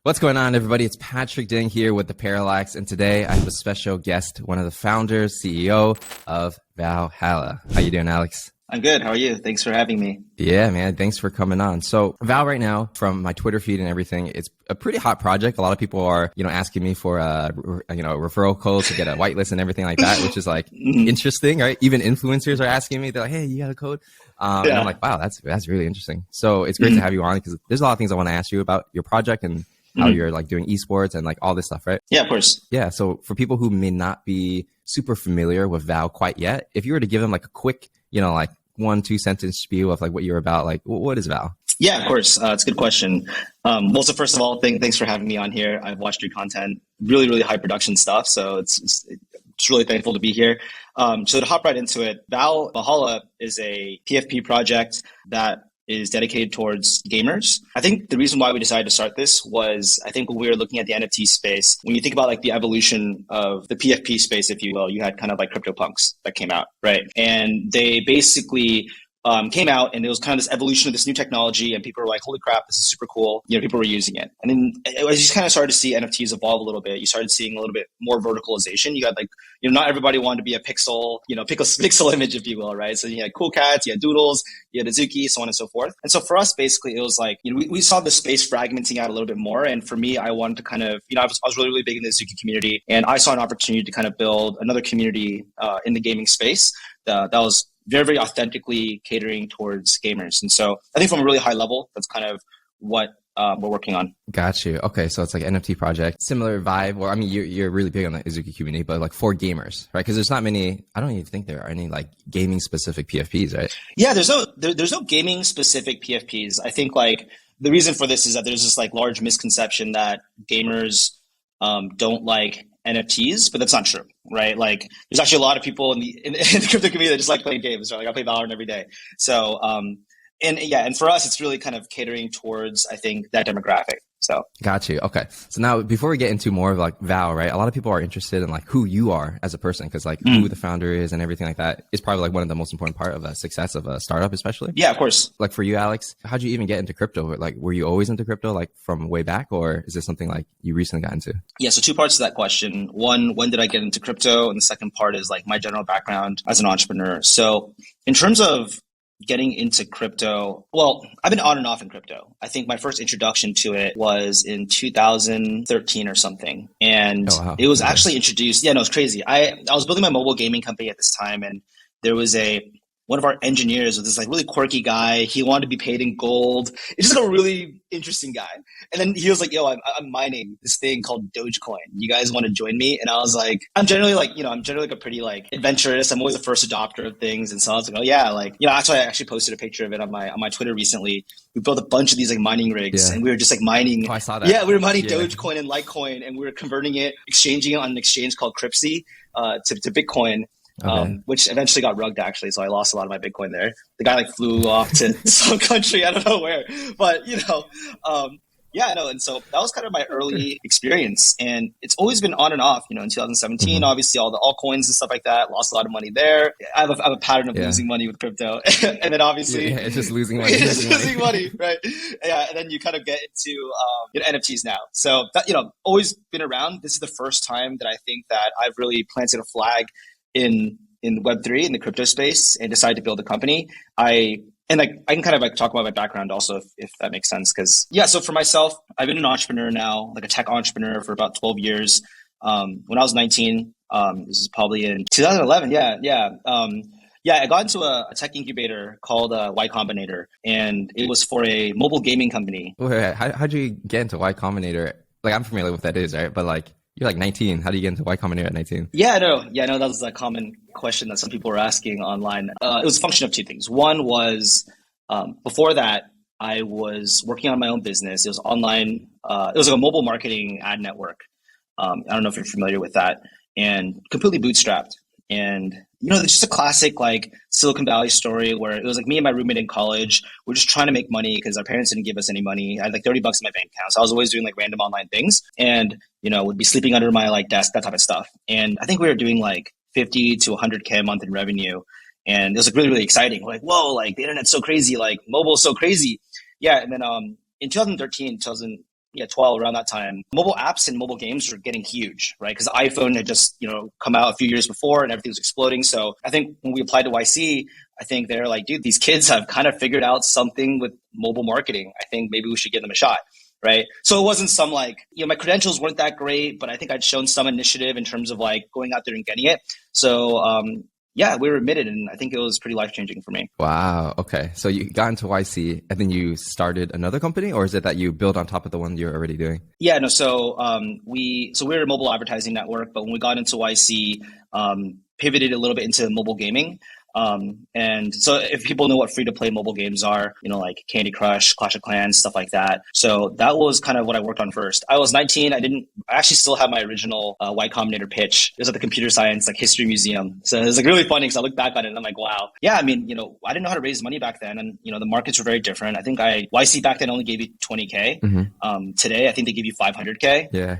What's going on, everybody? It's Patrick Ding here with the Parallax, and today I have a special guest, one of the founders, CEO of VALHALLA. How you doing, Alex? I'm good. How are you? Thanks for having me. Yeah, man. Thanks for coming on. So VAL right now, from my Twitter feed and everything, it's a pretty hot project. A lot of people are, asking me for a referral code to get a whitelist and everything like that, which is like interesting, right? Even influencers are asking me. They're like, "Hey, you got a code?" And I'm like, "Wow, that's really interesting." So it's great to have you on because there's a lot of things I want to ask you about your project and how you're like doing esports and like all this stuff, right? Yeah, of course. Yeah. So for people who may not be super familiar with VAL quite yet, if you were to give them like a quick, like 1-2 sentence spiel of like what you're about, like what is VAL? Yeah, of course. It's a good question. So first of all, thanks for having me on here. I've watched your content, really, really high production stuff. So it's really thankful to be here. So to hop right into it, VALHALLA is a PFP project that is dedicated towards gamers. I think the reason why we decided to start this was, I think when we were looking at the NFT space, when you think about like the evolution of the PFP space, if you will, you had kind of like CryptoPunks that came out, right? And they basically came out, and it was kind of this evolution of this new technology, and people were like, holy crap, this is super cool. People were using it. And then as you kind of started to see NFTs evolve a little bit, you started seeing a little bit more verticalization. You got like, not everybody wanted to be a pixel image, if you will, right? So you had cool cats, you had doodles, you had Azuki, so on and so forth. And so for us, basically, it was like, we saw the space fragmenting out a little bit more. And for me, I wanted to kind of, I was really, really big in the Azuki community, and I saw an opportunity to kind of build another community in the gaming space that was very, very authentically catering towards gamers. And so I think from a really high level, that's kind of what we're working on. Got you. Okay. So it's like NFT project, similar vibe. Or you're really big on the Azuki community, but like for gamers, right? Because there's not many, I don't even think there are any like gaming specific PFPs, right? Yeah, there's no gaming specific PFPs. I think like the reason for this is that there's this like large misconception that gamers don't like NFTs, but that's not true, right? Like there's actually a lot of people in the crypto community that just like playing games, right? Like I play Valorant every day. So, and for us, it's really kind of catering towards, I think, that demographic. So got you. Okay. So now before we get into more of like VAL, right? A lot of people are interested in like who you are as a person, because like who the founder is and everything like that is probably like one of the most important part of a success of a startup, especially. Yeah, of course. Like for you, Alex, how'd you even get into crypto? Like, were you always into crypto like from way back, or is this something like you recently got into? Yeah. So two parts to that question. One, when did I get into crypto? And the second part is like my general background as an entrepreneur. So in terms of getting into crypto, well, I've been on and off in crypto. I think my first introduction to it was in 2013 or something. And it was actually introduced. Yeah, no, it's crazy. I was building my mobile gaming company at this time, and there was one of our engineers was this like really quirky guy. He wanted to be paid in gold. It's just like a really interesting guy. And then he was like, yo, I'm mining this thing called Dogecoin. You guys want to join me? And I was like, I'm generally like a pretty like adventurous. I'm always the first adopter of things. And so I was like, oh yeah, like, that's why I actually posted a picture of it on my Twitter recently. We built a bunch of these like mining rigs, and we were just like mining. Oh, I saw that. Yeah, we were mining Dogecoin and Litecoin, and we were converting it, exchanging it on an exchange called Cryptsy to Bitcoin. Okay. Which eventually got rugged actually, so I lost a lot of my Bitcoin there. The guy like flew off to some country, I don't know where, but and so that was kind of my early experience, and it's always been on and off. In 2017, obviously all the altcoins and stuff like that, lost a lot of money there. I have a pattern of losing money with crypto, and then obviously it's just losing money. It's losing money, right? Yeah, and then you kind of get into NFTs now. So that always been around. This is the first time that I think that I've really planted a flag in Web3 in the crypto space and decided to build a company. I can kind of like talk about my background also if that makes sense. Cause so for myself, I've been an entrepreneur now, like a tech entrepreneur for about 12 years. When I was 19, this is probably in 2011. I got into a tech incubator called Y Combinator, and it was for a mobile gaming company. Wait, how'd you get into Y Combinator? Like I'm familiar with what that is, right? But like, you're like 19. How do you get into Y Combinator at 19? Yeah, no, that was a common question that some people were asking online. It was a function of two things. One was before that, I was working on my own business. It was online. It was like a mobile marketing ad network. I don't know if you're familiar with that, and completely bootstrapped. And it's just a classic like Silicon Valley story where it was like me and my roommate in college. We're just trying to make money because our parents didn't give us any money. I had like $30 in my bank account, so I was always doing like random online things, and would be sleeping under my like desk, that type of stuff. And I think we were doing like 50 to 100K a month in revenue, and it was like really, really exciting. We're like, whoa, like the internet's so crazy, like mobile's so crazy. Yeah, and then in 2013, 12, around that time, mobile apps and mobile games were getting huge, right? Because the iPhone had just, come out a few years before and everything was exploding. So I think when we applied to YC, I think they're like, dude, these kids have kind of figured out something with mobile marketing. I think maybe we should give them a shot. Right. So it wasn't some like, my credentials weren't that great, but I think I'd shown some initiative in terms of like going out there and getting it. So, we were admitted, and I think it was pretty life-changing for me. Wow. Okay. So you got into YC and then you started another company, or is it that you build on top of the one you're already doing? Yeah, no. So we're a mobile advertising network, but when we got into YC, pivoted a little bit into mobile gaming. And so if people know what free-to-play mobile games are, like Candy Crush, Clash of Clans, stuff like that. So that was kind of what I worked on first. I was 19. I actually still have my original Y Combinator pitch. It was at the Computer Science History Museum. So it was really funny because I look back on it and I'm like, wow. Yeah, I mean, I didn't know how to raise money back then. And, the markets were very different. I think YC back then only gave you 20K. Mm-hmm. Today, I think they give you 500K. Yeah.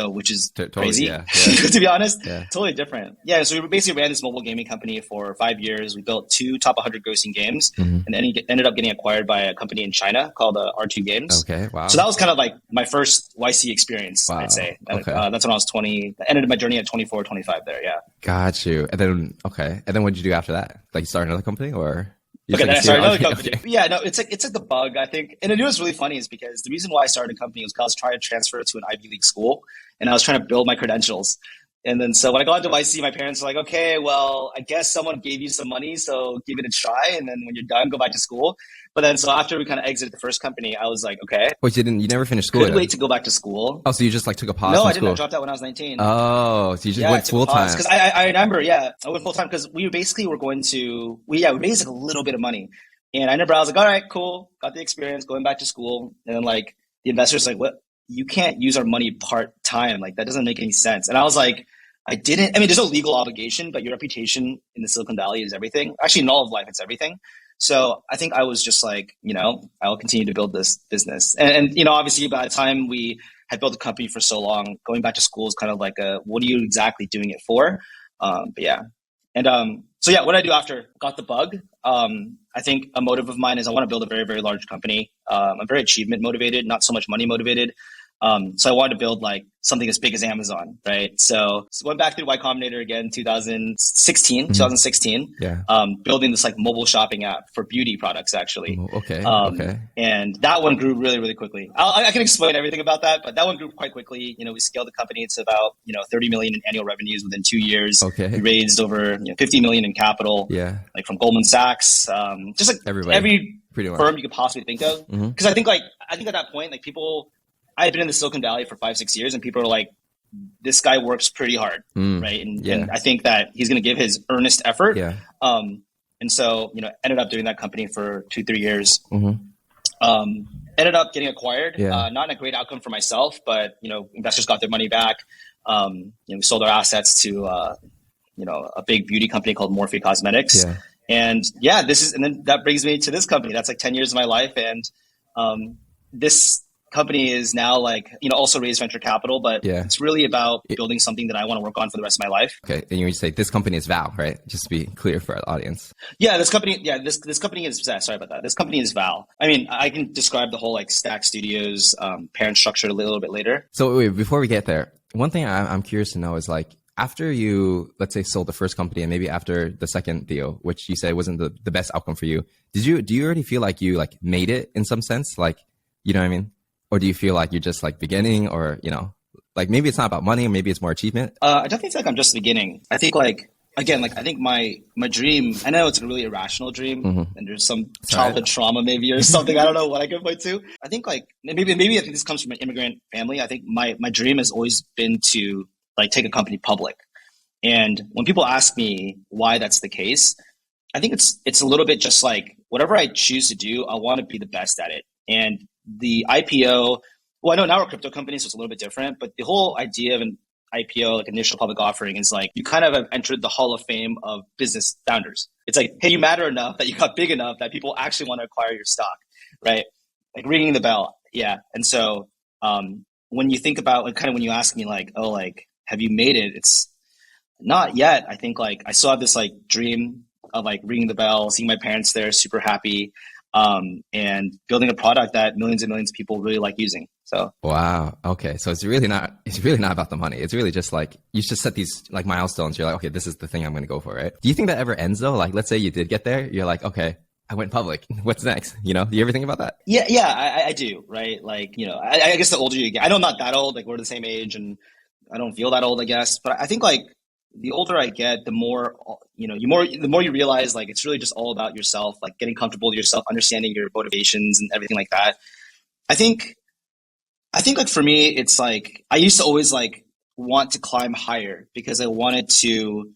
Which is totally, crazy, yeah. to be honest. Yeah. Totally different. Yeah. So we basically ran this mobile gaming company for 5 years. We built 2 top 100 grossing games, and then he ended up getting acquired by a company in China called R2 Games. Okay, wow. So that was kind of like my first YC experience, wow. I'd say. Okay. That's when I was 20. I ended my journey at 24, 25 there, yeah. Got you. And then, what did you do after that? Like you start another company or? Okay, then I started another company. Okay. Yeah, no, it's like the bug, I think. And it was really funny is because the reason why I started a company was because I was trying to transfer to an Ivy League school, and I was trying to build my credentials. And then so when I got into YC, my parents were like, okay, well, I guess someone gave you some money, so give it a try. And then when you're done, go back to school. But then so after we kind of exited the first company, I was like, okay. Wait, you never finished school? Couldn't wait to go back to school. Oh, so you just took a pause? No, from I didn't. school. I dropped out when I was 19. Oh, so you just went full time? Because I remember, I went full time because we basically were going to, we raised a little bit of money. And I remember I was like, all right, cool. Got the experience going back to school. And then the investors what? You can't use our money part-time. That doesn't make any sense. And I was like, there's no legal obligation, but your reputation in the Silicon Valley is everything. Actually, in all of life, it's everything. So I think I was just I'll continue to build this business. And obviously by the time we had built a company for so long, going back to school is kind of what are you exactly doing it for? But yeah. And what I do after got the bug, I think a motive of mine is I want to build a very, very large company. I'm very achievement motivated, not so much money motivated. So I wanted to build something as big as Amazon, right? So went back through Y Combinator again, 2016, Yeah. Building this mobile shopping app for beauty products, actually. Okay. And that one grew really, really quickly. I can explain everything about that, but that one grew quite quickly. We scaled the company to about, 30 million in annual revenues within 2 years. Okay. We raised over 50 million in capital. Yeah. From Goldman Sachs, everybody. Every Pretty much. firm you could possibly think of. Because I think at that point, people, I had been in the Silicon Valley for 5-6 years, and people are like, this guy works pretty hard, right? And I think that he's going to give his earnest effort. Yeah. And so, ended up doing that company for 2-3 years. Ended up getting acquired. Not a great outcome for myself, but, investors got their money back. We sold our assets to, a big beauty company called Morphe Cosmetics. Yeah. And and then that brings me to this company. That's 10 years of my life. And this company is now also raised venture capital, but it's really about building something that I want to work on for the rest of my life. Okay. And you say this company is VAL, right? Just to be clear for our audience. Yeah, this company is, sorry about that. This company is VAL. I mean, I can describe the whole Stack Studios parent structure a little bit later. So wait, before we get there, one thing I'm curious to know is after you, let's say, sold the first company and maybe after the second deal, which you said wasn't the best outcome for you, do you already feel like you made it in some sense? You know what I mean? Or do you feel like you're just beginning, or, maybe it's not about money, maybe it's more achievement? I definitely think I'm just beginning. I think I think my dream, I know it's a really irrational dream, and there's some childhood trauma maybe or something. I don't know what I can point to. I think maybe I think this comes from an immigrant family. I think my dream has always been to take a company public. And when people ask me why that's the case, I think it's a little bit just whatever I choose to do, I want to be the best at it. And the IPO, well, I know now we're a crypto company, so it's a little bit different, but the whole idea of an IPO, initial public offering, is you kind of have entered the Hall of Fame of business founders. It's hey, you matter enough that you got big enough that people actually want to acquire your stock, right? Ringing the bell. Yeah. And so when you think about when you ask me have you made it? It's not yet. I think I still have this dream of ringing the bell, seeing my parents there, super happy. And building a product that millions and millions of people really like using. So wow. Okay. So it's really not about the money. It's really just like, you just set these like milestones. You're like, okay, this is the thing I'm going to go for, right? Do you think that ever ends though? Like, let's say you did get there. You're like, okay, I went public. What's next? You know, do you ever think about that? yeah, I do, right? Like, I guess the older you get, I know I'm not that old, like we're the same age and I don't feel that old, I guess. But I think like the older I get, the more, the more you realize like it's really just all about yourself, like getting comfortable with yourself, understanding your motivations and everything like that. I think like for me, it's like I used to always like want to climb higher because I wanted to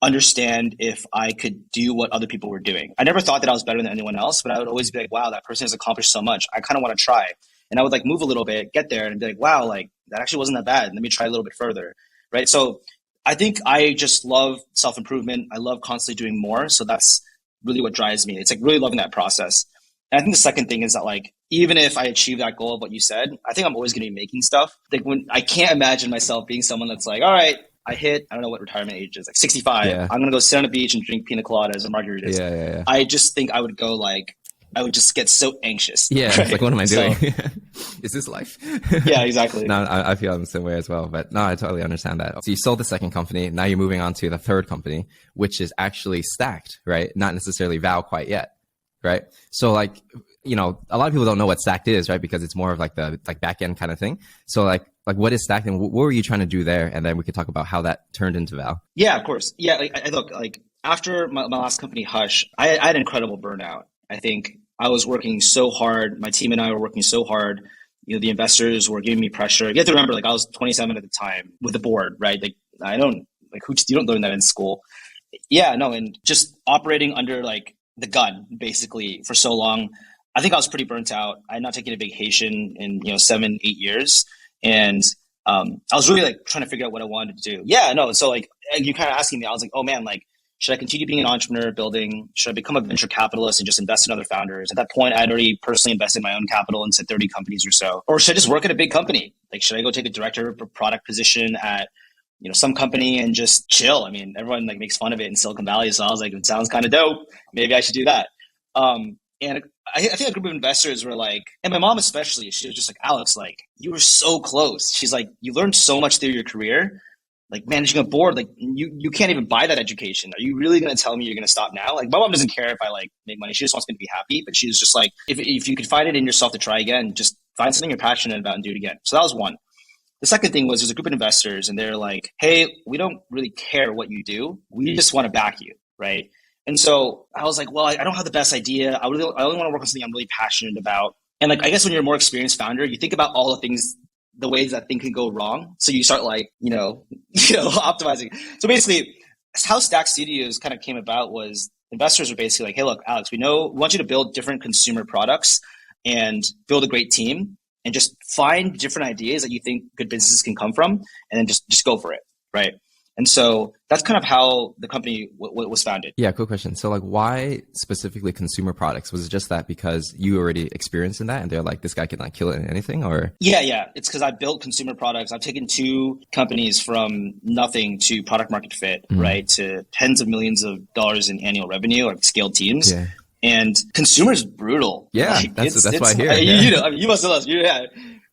understand if I could do what other people were doing. I never thought that I was better than anyone else, but I would always be like, wow, that person has accomplished so much. I kind of want to try. And I would like move a little bit, get there and be like, wow, like that actually wasn't that bad. Let me try a little bit further. Right. So I think I just love self-improvement. I love constantly doing more. So that's really what drives me. It's like really loving that process. And I think the second thing is that like, even if I achieve that goal of what you said, I think I'm always going to be making stuff. Like when I can't imagine myself being someone that's like, all right, I don't know what retirement age is, like 65. Yeah. I'm going to go sit on a beach and drink pina coladas and margaritas. Yeah. I just think I would go like, I would just get so anxious. Yeah. Right? It's like, what am I doing? Is this life? Yeah, exactly. No, I feel the same way as well. But no, I totally understand that. So you sold the second company. Now you're moving on to the third company, which is actually Stacked, right? Not necessarily VAL quite yet, right? So like, a lot of people don't know what Stacked is, right? Because it's more of like the back end kind of thing. So like what is Stacked and what were you trying to do there? And then we could talk about how that turned into VAL. Yeah, of course. Yeah, I look, like after my last company, Hush, I had incredible burnout. I think I was working so hard. My team and I were working so hard. The investors were giving me pressure. You have to remember, like I was 27 at the time with the board, right? Like you don't learn that in school. Yeah, no, and just operating under like the gun basically for so long. I think I was pretty burnt out. I had not taken a vacation in 7-8 years, and I was really like trying to figure out what I wanted to do. Yeah, no. So like you kind of asking me, I was like, oh man, like should I continue being an entrepreneur, building? Should I become a venture capitalist and just invest in other founders? At that point, I had already personally invested my own capital into 30 companies or so. Or should I just work at a big company? Like should I go take a director of product position at some company and just chill? I mean, everyone like makes fun of it in Silicon Valley, so I was like, it sounds kind of dope. Maybe I should do that. And I think a group of investors were like, and my mom especially, she was just like, Alex, like you were so close. She's like, you learned so much through your career, like managing a board, like you can't even buy that education. Are you really going to tell me you're going to stop now? Like my mom doesn't care if I like make money. She just wants me to be happy. But she was just like, if you could find it in yourself to try again, just find something you're passionate about and do it again. So that was one. The second thing was there's a group of investors and they're like, hey, we don't really care what you do. We just want to back you, right? And so I was like, well, I don't have the best idea. I only want to work on something I'm really passionate about. And like, I guess when you're a more experienced founder, you think about all the things, the ways that thing can go wrong. So you start like, optimizing. So basically how Stack Studios kind of came about was investors were basically like, hey, look, Alex, we want you to build different consumer products and build a great team and just find different ideas that you think good businesses can come from and then just go for it, right? And so that's kind of how the company was founded. Yeah, cool question. So like why specifically consumer products? Was it just that because you already experienced in that and they're like, this guy can like kill it in anything or? Yeah. It's because I built consumer products. I've taken 2 companies from nothing to product market fit, right? To tens of millions of dollars in annual revenue. I've scaled teams. Yeah. And consumer is brutal. Yeah, like, that's why I hear. You must have.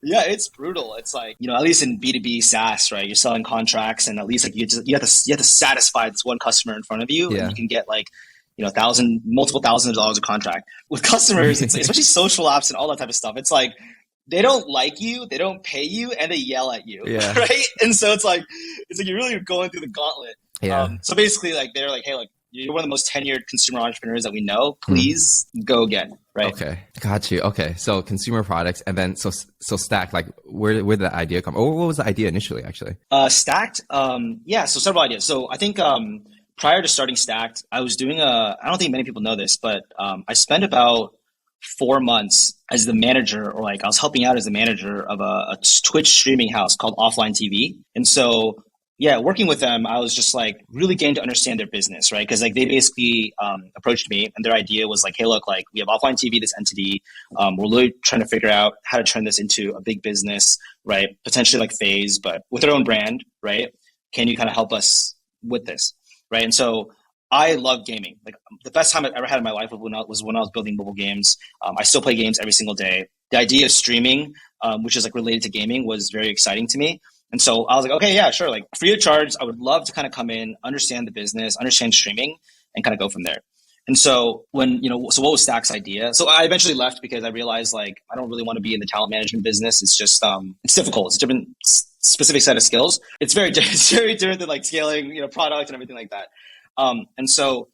Yeah, it's brutal. It's like, at least in B2B SaaS, right? You're selling contracts and at least like you have to satisfy this one customer in front of you and you can get like, multiple thousands of dollars a contract. With customers, it's especially social apps and all that type of stuff. It's like they don't like you, they don't pay you, and they yell at you. Yeah. Right. And so it's like you're really going through the gauntlet. Yeah. So basically like they're like, hey, like you're one of the most tenured consumer entrepreneurs that we know. Please go again. Right. Okay. Got you. Okay. So consumer products and then so Stacked, like where did the idea come? Or what was the idea initially actually? Stacked. So several ideas. So I think prior to starting Stacked, I was doing I don't think many people know this, but I spent about 4 months as the manager, or like I was helping out as the manager of a Twitch streaming house called Offline TV. And so working with them, I was just like really getting to understand their business, right? Because like they basically approached me and their idea was like, hey, look, like we have Offline TV, this entity. We're really trying to figure out how to turn this into a big business, right? Potentially like FaZe, but with their own brand, right? Can you kind of help us with this, right? And so I love gaming. Like the best time I've ever had in my life was when I was building mobile games. I still play games every single day. The idea of streaming, which is like related to gaming, was very exciting to me. And so I was like, okay, yeah, sure. Like free of charge. I would love to kind of come in, understand the business, understand streaming, and kind of go from there. And so so what was Stack's idea? So I eventually left because I realized like, I don't really want to be in the talent management business. It's just, it's difficult. It's a different specific set of skills. It's very different than like scaling, product and everything like that. And so,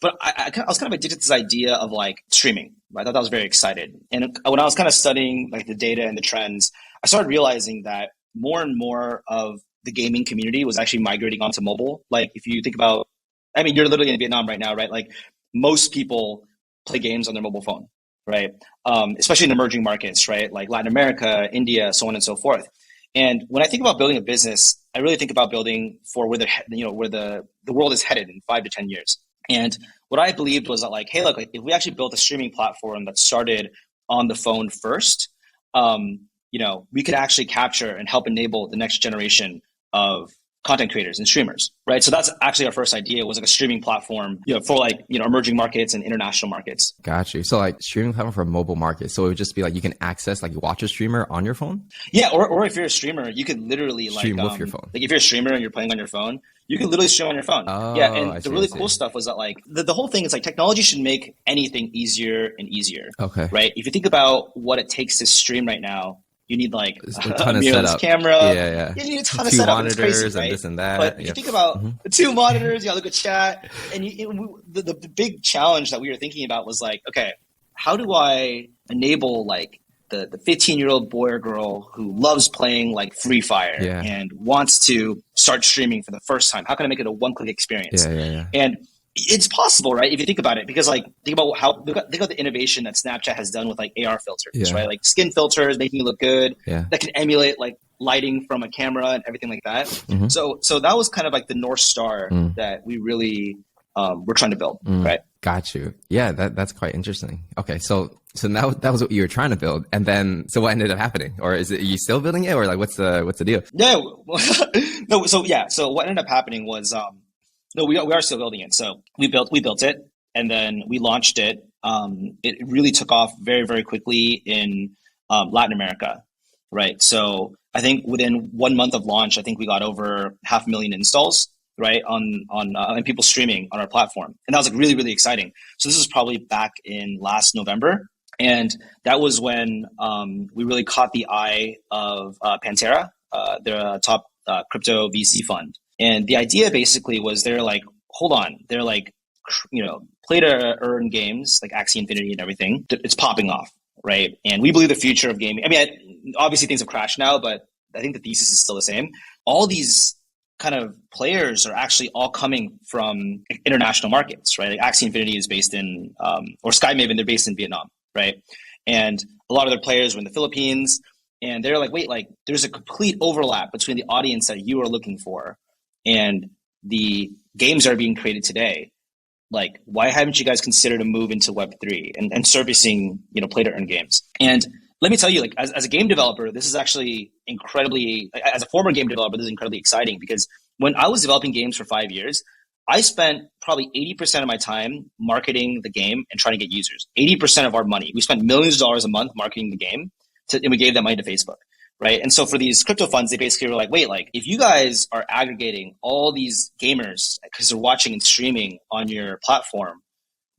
but I was kind of addicted to this idea of like streaming. I thought that was very excited. And when I was kind of studying like the data and the trends, I started realizing that more and more of the gaming community was actually migrating onto mobile. Like if you think about, you're literally in Vietnam right now, right? Like most people play games on their mobile phone, right? Especially in emerging markets, right? Like Latin America, India, so on and so forth. And when I think about building a business, I really think about building for where the world is headed in 5 to 10 years. And what I believed was that like, hey, look, like, if we actually built a streaming platform that started on the phone first, we could actually capture and help enable the next generation of content creators and streamers, right? So that's actually our first idea, was like a streaming platform, for like, emerging markets and international markets. Got you. So like streaming platform for mobile markets. So it would just be like, you can access, like watch a streamer on your phone? Yeah. Or if you're a streamer, you could literally stream with your phone. Like if you're a streamer and you're playing on your phone, you can literally stream on your phone. Oh, yeah. And the really cool stuff was that like the whole thing is like technology should make anything easier and easier. Okay. Right. If you think about what it takes to stream right now, you need like a ton of setup. Camera. Yeah. You need a ton of two setup. monitors, it's crazy, right? And this and that. But if you think about 2 monitors, you got to look at chat. And the big challenge that we were thinking about was like, okay, how do I enable like the 15-year-old boy or girl who loves playing like Free Fire and wants to start streaming for the first time? How can I make it a one-click experience? Yeah. And it's possible, right? If you think about it, because like think about the innovation that Snapchat has done with like AR filters, right? Like skin filters, making you look good, that can emulate like lighting from a camera and everything like that. So that was kind of like the North Star that we really were trying to build, right? Got you. Yeah, that's quite interesting. Okay, so now that was what you were trying to build, and then so what ended up happening, or are you still building it, or like what's the deal? Yeah, no. So what ended up happening was. No, we are still building it. So we built it, and then we launched it. It really took off very, very quickly in Latin America, right? So I think within 1 month of launch, I think we got over 500,000 installs, right, on and people streaming on our platform, and that was like really, really exciting. So this was probably back in last November, and that was when we really caught the eye of Pantera, their top crypto VC fund. And the idea basically was they're like, hold on, they're like, play to earn games like Axie Infinity and everything. It's popping off, right? And we believe the future of gaming. Obviously things have crashed now, but I think the thesis is still the same. All these kind of players are actually all coming from international markets, right? Like Axie Infinity is based in, or Sky Maven, they're based in Vietnam, right? And a lot of their players were in the Philippines. And they're like, wait, like there's a complete overlap between the audience that you are looking for and the games that are being created today. Like, why haven't you guys considered a move into Web3 and servicing, play to earn games? And let me tell you, like, as a game developer, this is actually as a former game developer, this is incredibly exciting, because when I was developing games for 5 years, I spent probably 80% of my time marketing the game and trying to get users. 80% of our money, we spent millions of dollars a month marketing the game, and we gave that money to Facebook. Right. And so for these crypto funds, they basically were like, wait, like if you guys are aggregating all these gamers because they're watching and streaming on your platform,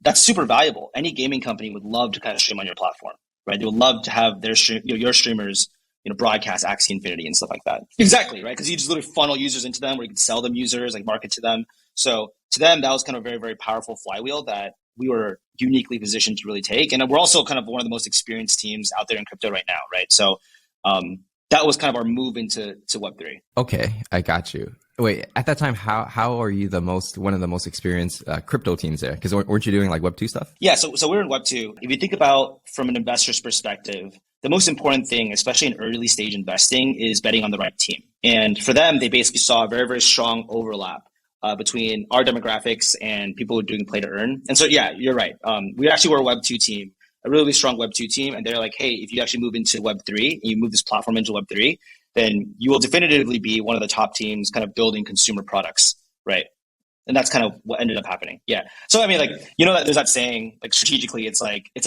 that's super valuable. Any gaming company would love to kind of stream on your platform, right? They would love to have their your streamers, broadcast Axie Infinity and stuff like that. Exactly. Right. Because you just literally funnel users into them where you can sell them users, like market to them. So to them, that was kind of a very, very powerful flywheel that we were uniquely positioned to really take. And we're also kind of one of the most experienced teams out there in crypto right now. Right. So that was kind of our move into Web3. Okay, I got you. Wait, at that time, how are you one of the most experienced crypto teams there? Because weren't you doing like Web2 stuff? Yeah, so we're in Web2. If you think about from an investor's perspective, the most important thing, especially in early stage investing, is betting on the right team. And for them, they basically saw a very, very strong overlap between our demographics and people who are doing play to earn. And so, yeah, you're right. We actually were a Web2 team. A really strong Web2 team, and they're like, hey, if you actually move into Web3 and you move this platform into Web3, then you will definitively be one of the top teams kind of building consumer products, right? And that's kind of what ended up happening. Yeah. So I mean, like, there's that saying, like, strategically, it's like if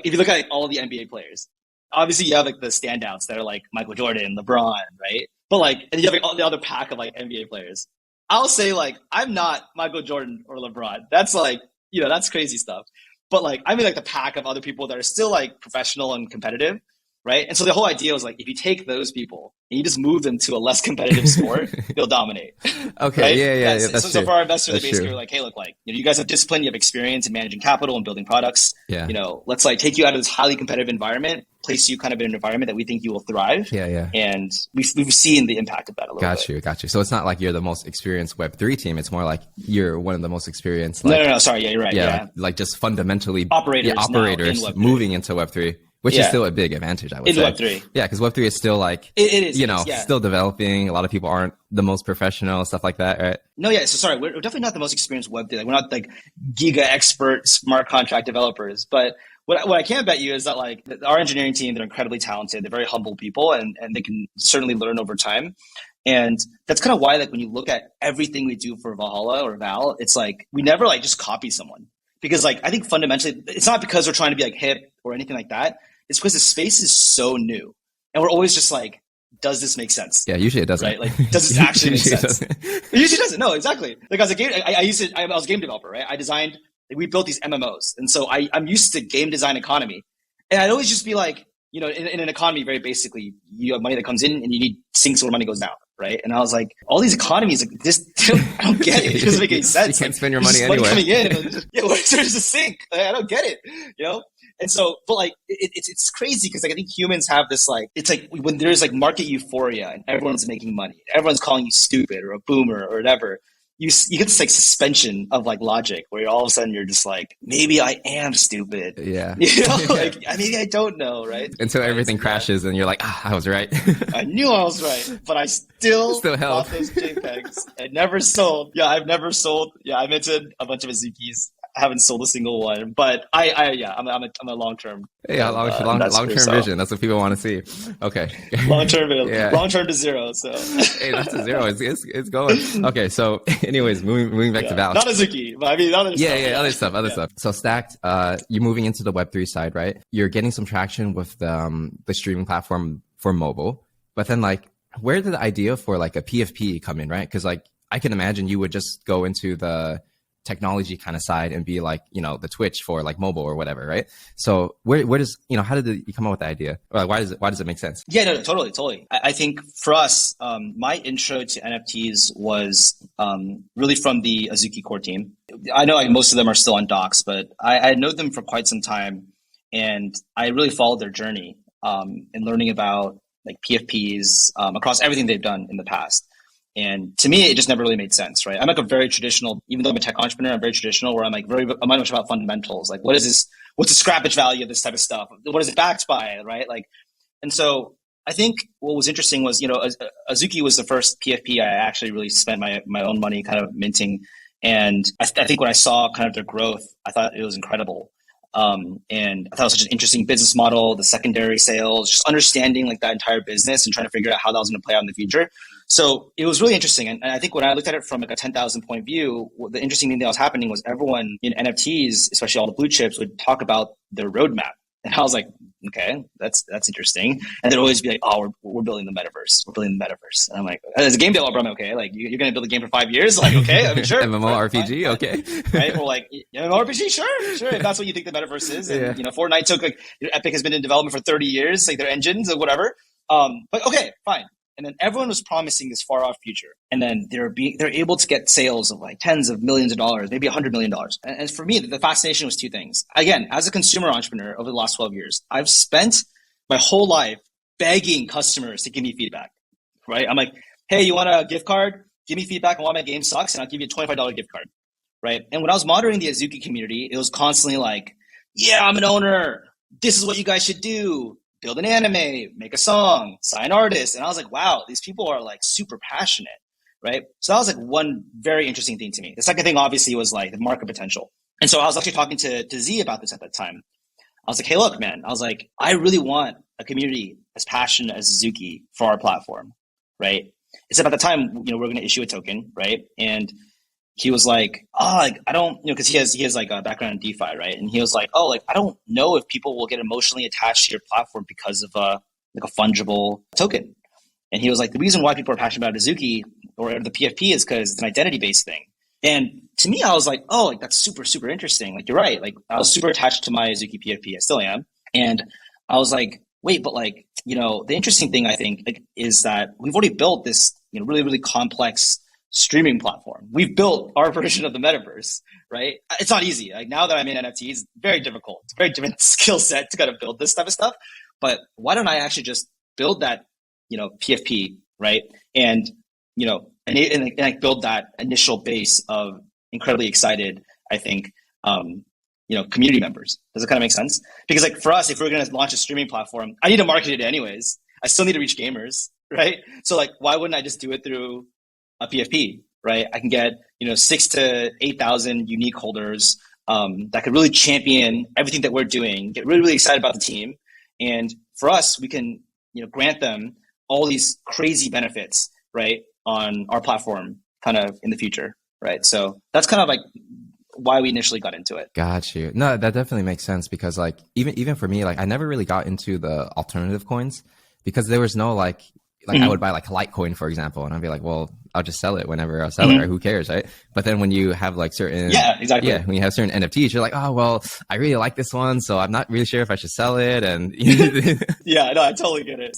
you look at all the NBA players, obviously you have like the standouts that are like Michael Jordan, LeBron, right? But like, and you have like all the other pack of like NBA players. I'll say, like, I'm not Michael Jordan or LeBron. That's like, that's crazy stuff. But like, I mean, like the pack of other people that are still like professional and competitive, right? And so the whole idea was like, if you take those people and you just move them to a less competitive sport, they'll dominate. Okay, right? yeah, that's so true. for our investors, That's they basically true. were like, hey, look, like, you guys have discipline, you have experience in managing capital and building products. Yeah. Let's like take you out of this highly competitive environment, place you kind of in an environment that we think you will thrive. Yeah. And we've seen the impact of that a little bit. Got you. So it's not like you're the most experienced Web3 team. It's more like you're one of the most experienced. Like, No. Sorry. Yeah, you're right. Yeah. Like just fundamentally operators in moving into Web3. Which is still a big advantage, I would say. In Web3. Yeah, because Web3 is still like, it is, still developing. A lot of people aren't the most professional, stuff like that, right? No, yeah. So sorry, we're definitely not the most experienced Web3. Like, we're not like giga expert smart contract developers. But what I can bet you is that like our engineering team, they're incredibly talented. They're very humble people, and they can certainly learn over time. And that's kind of why, like, when you look at everything we do for VALHALLA or VAL, it's like we never like just copy someone. Because like I think fundamentally, it's not because we're trying to be like hip or anything like that. It's because the space is so new, and we're always just like, does this make sense? Yeah, usually it doesn't. Right? Like, does this actually make sense? It usually doesn't. No, exactly. Like, as a game, I was a game developer, right? We built these MMOs, and so I'm used to game design economy, and I'd always just be like, in an economy, very basically, you have money that comes in, and you need sinks where money goes out. Right. And I was like, all these economies, like this, I don't get it. It doesn't make any sense. You can't spend your money anywhere. Coming in, where's the sink? Like, I don't get it. And so, but like, it's crazy because like I think humans have this like, it's like when there's like market euphoria and everyone's making money, everyone's calling you stupid or a boomer or whatever. You get this like suspension of like logic where all of a sudden you're just like, maybe I am stupid. Yeah. Like maybe I don't know, right? Until everything crashes and you're like, I was right. I knew I was right, but I still held bought those JPEGs. I never sold. Yeah, I've never sold. Yeah, I minted a bunch of Azukis. I haven't sold a single one, but I'm a long-term. Long-term vision. That's what people want to see. Okay. Long-term to zero. So hey, that's a zero. It's going. Okay. So anyways, moving back to VAL. Not Azuki, but I mean, other stuff. Other stuff. So Stacked, you're moving into the Web3 side, right? You're getting some traction with the streaming platform for mobile, but then like, where did the idea for like a PFP come in, right? Because like, I can imagine you would just go into the technology kind of side and be like, the Twitch for like mobile or whatever, right? So where does, how did you come up with the idea? Or like, why does it make sense? Yeah, no, totally. I think for us, my intro to NFTs was really from the Azuki core team. I know like most of them are still on docs, but I know them for quite some time, and I really followed their journey in learning about like PFPs across everything they've done in the past. And to me, it just never really made sense, right? I'm like a very traditional, even though I'm a tech entrepreneur, I'm very traditional where I'm much about fundamentals. Like, what is this? What's the scrappage value of this type of stuff? What is it backed by, right? Like, and so I think what was interesting was, Azuki was the first PFP I actually really spent my own money kind of minting. And I think when I saw kind of their growth, I thought it was incredible. And I thought it was such an interesting business model, the secondary sales, just understanding like that entire business and trying to figure out how that was going to play out in the future. So it was really interesting. And I think when I looked at it from like a 10,000 point view, the interesting thing that was happening was everyone in NFTs, especially all the blue chips, would talk about their roadmap. And I was like, okay, that's interesting. And they'd always be like, oh, we're building the metaverse. We're building the metaverse. And I'm like, as a game developer, I'm okay. Like, you're going to build a game for 5 years? Like, okay, I mean, sure. MMORPG, okay. Right? Or like, MMORPG, sure. If that's what you think the metaverse is. And, Fortnite took like, Epic has been in development for 30 years, like their engines or whatever. But okay, fine. And then everyone was promising this far off future. And then they're able to get sales of like tens of millions of dollars, maybe $100 million. And for me, the fascination was two things. Again, as a consumer entrepreneur over the last 12 years, I've spent my whole life begging customers to give me feedback, right? I'm like, hey, you want a gift card? Give me feedback on why my game sucks, and I'll give you a $25 gift card, right? And when I was monitoring the Azuki community, it was constantly like, yeah, I'm an owner. This is what you guys should do. Build an anime, make a song, sign artists. And I was like, wow, these people are like super passionate, right? So that was like one very interesting thing to me. The second thing obviously was like the market potential. And so I was actually talking to Z about this at that time. I was like, hey, look, man, I was like, I really want a community as passionate as Azuki for our platform, right? Except at the time, we're going to issue a token, right? And he was like, oh, like I don't, because he has like a background in DeFi, right? And he was like, oh, like I don't know if people will get emotionally attached to your platform because of like a fungible token. And he was like, the reason why people are passionate about Azuki or the PFP is because it's an identity based thing. And to me, I was like, oh, like that's super, super interesting. Like you're right. Like I was super attached to my Azuki PFP. I still am. And I was like, wait, but like, the interesting thing I think like, is that we've already built this, really, really complex streaming platform. We've built our version of the metaverse, right? It's not easy. Like now that I'm in NFTs, it's very difficult. It's a very different skill set to kind of build this type of stuff. But why don't I actually just build that, PFP, right? And, and I build that initial base of incredibly excited, I think, community members. Does it kind of make sense? Because like for us, if we're going to launch a streaming platform, I need to market it anyways. I still need to reach gamers, right? So like, why wouldn't I just do it through a PFP, right? I can get, 6,000 to 8,000 unique holders that could really champion everything that we're doing, get really, really excited about the team. And for us, we can, grant them all these crazy benefits, right, on our platform kind of in the future, right? So that's kind of like why we initially got into it. Got you. No, that definitely makes sense because like even for me, like I never really got into the alternative coins because there was no like I would buy like Litecoin, for example, and I'd be like, well, I'll just sell it whenever I'll sell it, or who cares, right? But then when you have like certain when you have certain NFTs, you're like, oh well, I really like this one, so I'm not really sure if I should sell it. And yeah, no, I totally get it.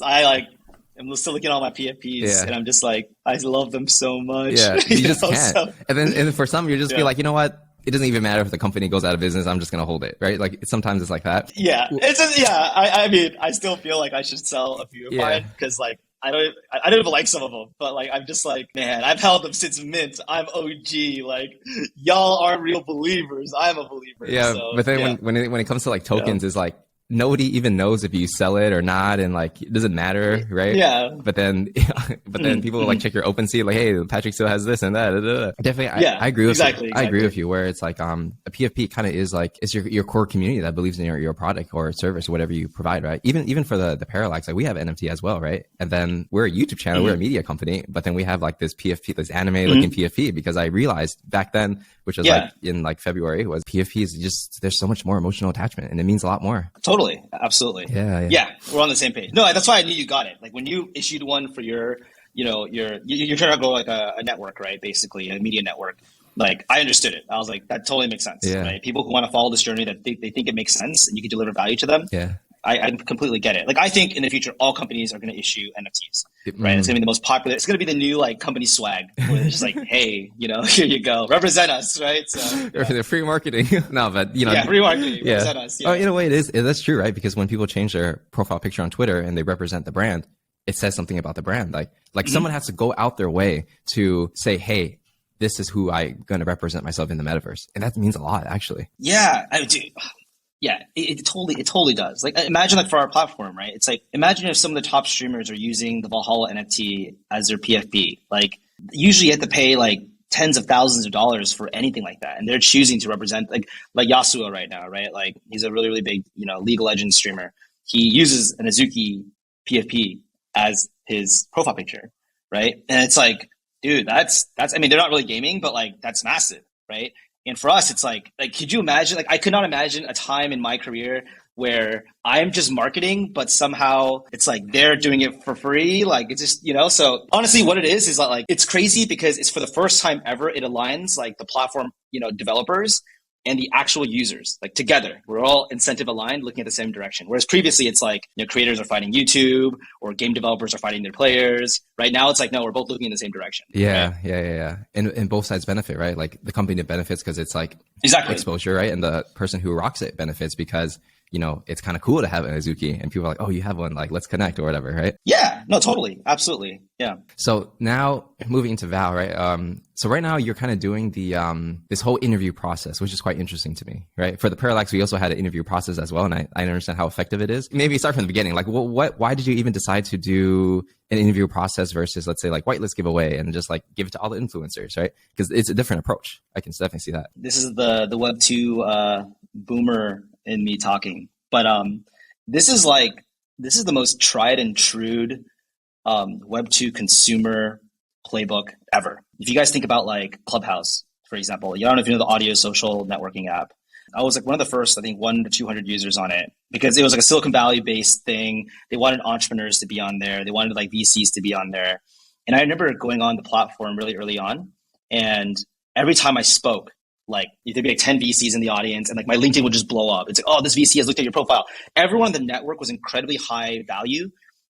I'm still looking at all my PFPs, and I'm just like, I love them so much. Yeah, you just can't. So, and then for some, you just be like, you know what? It doesn't even matter if the company goes out of business. I'm just gonna hold it, right? Like sometimes it's like that. Yeah, I mean, I still feel like I should sell a few of mine because like. I don't even like some of them, but like I'm just like, man, I've held them since mint. I'm OG. Like y'all aren't real believers. I'm a believer. Yeah, so, but then when it comes to like tokens, it's like nobody even knows if you sell it or not, and like it doesn't matter, right? Yeah. But then people will like check your OpenSea, like, hey, Patrick still has this and that. Definitely, I agree with you. I agree with you. Where it's like a PFP kind of is like it's your core community that believes in your product or service or whatever you provide, right? Even for the Parallax, like we have NFT as well, right? And then we're a YouTube channel, we're a media company, but then we have like this PFP, this anime looking PFP because I realized back then, which was like in like February, was PFP is just there's so much more emotional attachment and it means a lot more. Totally. Absolutely. Yeah. We're on the same page. No, that's why I knew you got it. Like when you issued one for you're trying to go like a network, right? Basically a media network. Like I understood it. I was like, that totally makes sense. Right? People who want to follow this journey that they think it makes sense and you can deliver value to them. Yeah. I completely get it. Like I think in the future, all companies are going to issue NFTs, right? It's going to be the most popular. It's going to be the new like company swag. Where it's just like, hey, here you go, represent us, right? So the free marketing. No, but free marketing. Represent us. Yeah. Oh, in a way, it is. That's true, right? Because when people change their profile picture on Twitter and they represent the brand, it says something about the brand. Like someone has to go out their way to say, hey, this is who I'm going to represent myself in the metaverse, and that means a lot, actually. Yeah, I do. Yeah, it totally does. Like imagine like for our platform, right? It's like imagine if some of the top streamers are using the VALHALLA NFT as their PFP. Like usually you have to pay like tens of thousands of dollars for anything like that, and they're choosing to represent like Yasuo right now, right? Like he's a really really big League of Legends streamer. He uses an Azuki PFP as his profile picture, right? And it's like, dude, that's I mean they're not really gaming, but like that's massive, right? And for us, it's like, could you imagine, like, I could not imagine a time in my career where I'm just marketing, but somehow it's like they're doing it for free. Like, it's just, so honestly, what it is like, it's crazy because it's for the first time ever, it aligns like the platform, developers and the actual users, like together. We're all incentive aligned, looking at the same direction. Whereas previously it's like, creators are fighting YouTube or game developers are fighting their players. Right now it's like, no, we're both looking in the same direction. Yeah, right? Yeah. And both sides benefit, right? Like the company benefits because it's like exposure, right? And the person who rocks it benefits because it's kind of cool to have an Azuki and people are like, oh, you have one, like, let's connect or whatever, right? Yeah, no, totally. Absolutely. Yeah. So now moving into VAL, right? So right now you're kind of doing the, this whole interview process, which is quite interesting to me, right? For the Parallax, we also had an interview process as well. And I understand how effective it is. Maybe start from the beginning. Like why did you even decide to do an interview process versus, let's say, like whitelist giveaway and just like give it to all the influencers, right? Because it's a different approach. I can definitely see that. This is the Web2 boomer in me talking, but this is the most tried and true Web2 consumer playbook ever. If you guys think about like Clubhouse, for example. I don't know if you know the audio social networking app. I was like one of the first, I think 1 to 200 users on it because it was like a Silicon Valley based thing. They wanted entrepreneurs to be on there. They wanted like VCs to be on there. And I remember going on the platform really early on. And every time I spoke, like there'd be like 10 VCs in the audience and like my LinkedIn would just blow up. It's like, oh, this VC has looked at your profile. Everyone in the network was incredibly high value.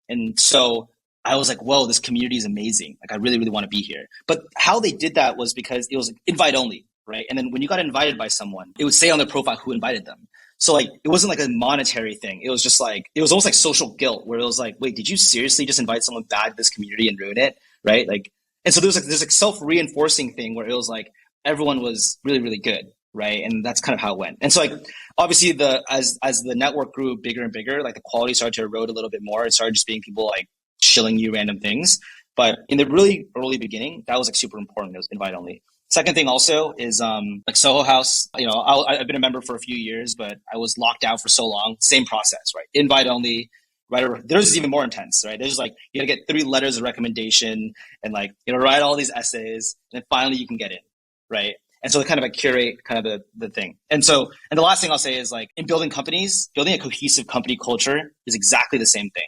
And so I was like, whoa, this community is amazing. Like I really, really want to be here. But how they did that was because it was invite only. Right. And then when you got invited by someone, it would say on their profile who invited them. So like, it wasn't like a monetary thing. It was just like, it was almost like social guilt where it was like, wait, did you seriously just invite someone bad to this community and ruin it? Right. Like, and so there's like self-reinforcing thing where it was like, everyone was really, really good. Right. And that's kind of how it went. And so like, obviously as the network grew bigger and bigger, like the quality started to erode a little bit more. It started just being people like shilling you random things. But in the really early beginning, that was like super important. It was invite only. Second thing also is like Soho House. You know, I've been a member for a few years, but I was locked out for so long. Same process, right? Invite only. Right? Theirs is even more intense, right? There's like you gotta get 3 letters of recommendation and like write all these essays, and then finally you can get in, right? And so they kind of like curate kind of the thing. And the last thing I'll say is like in building companies, building a cohesive company culture is exactly the same thing.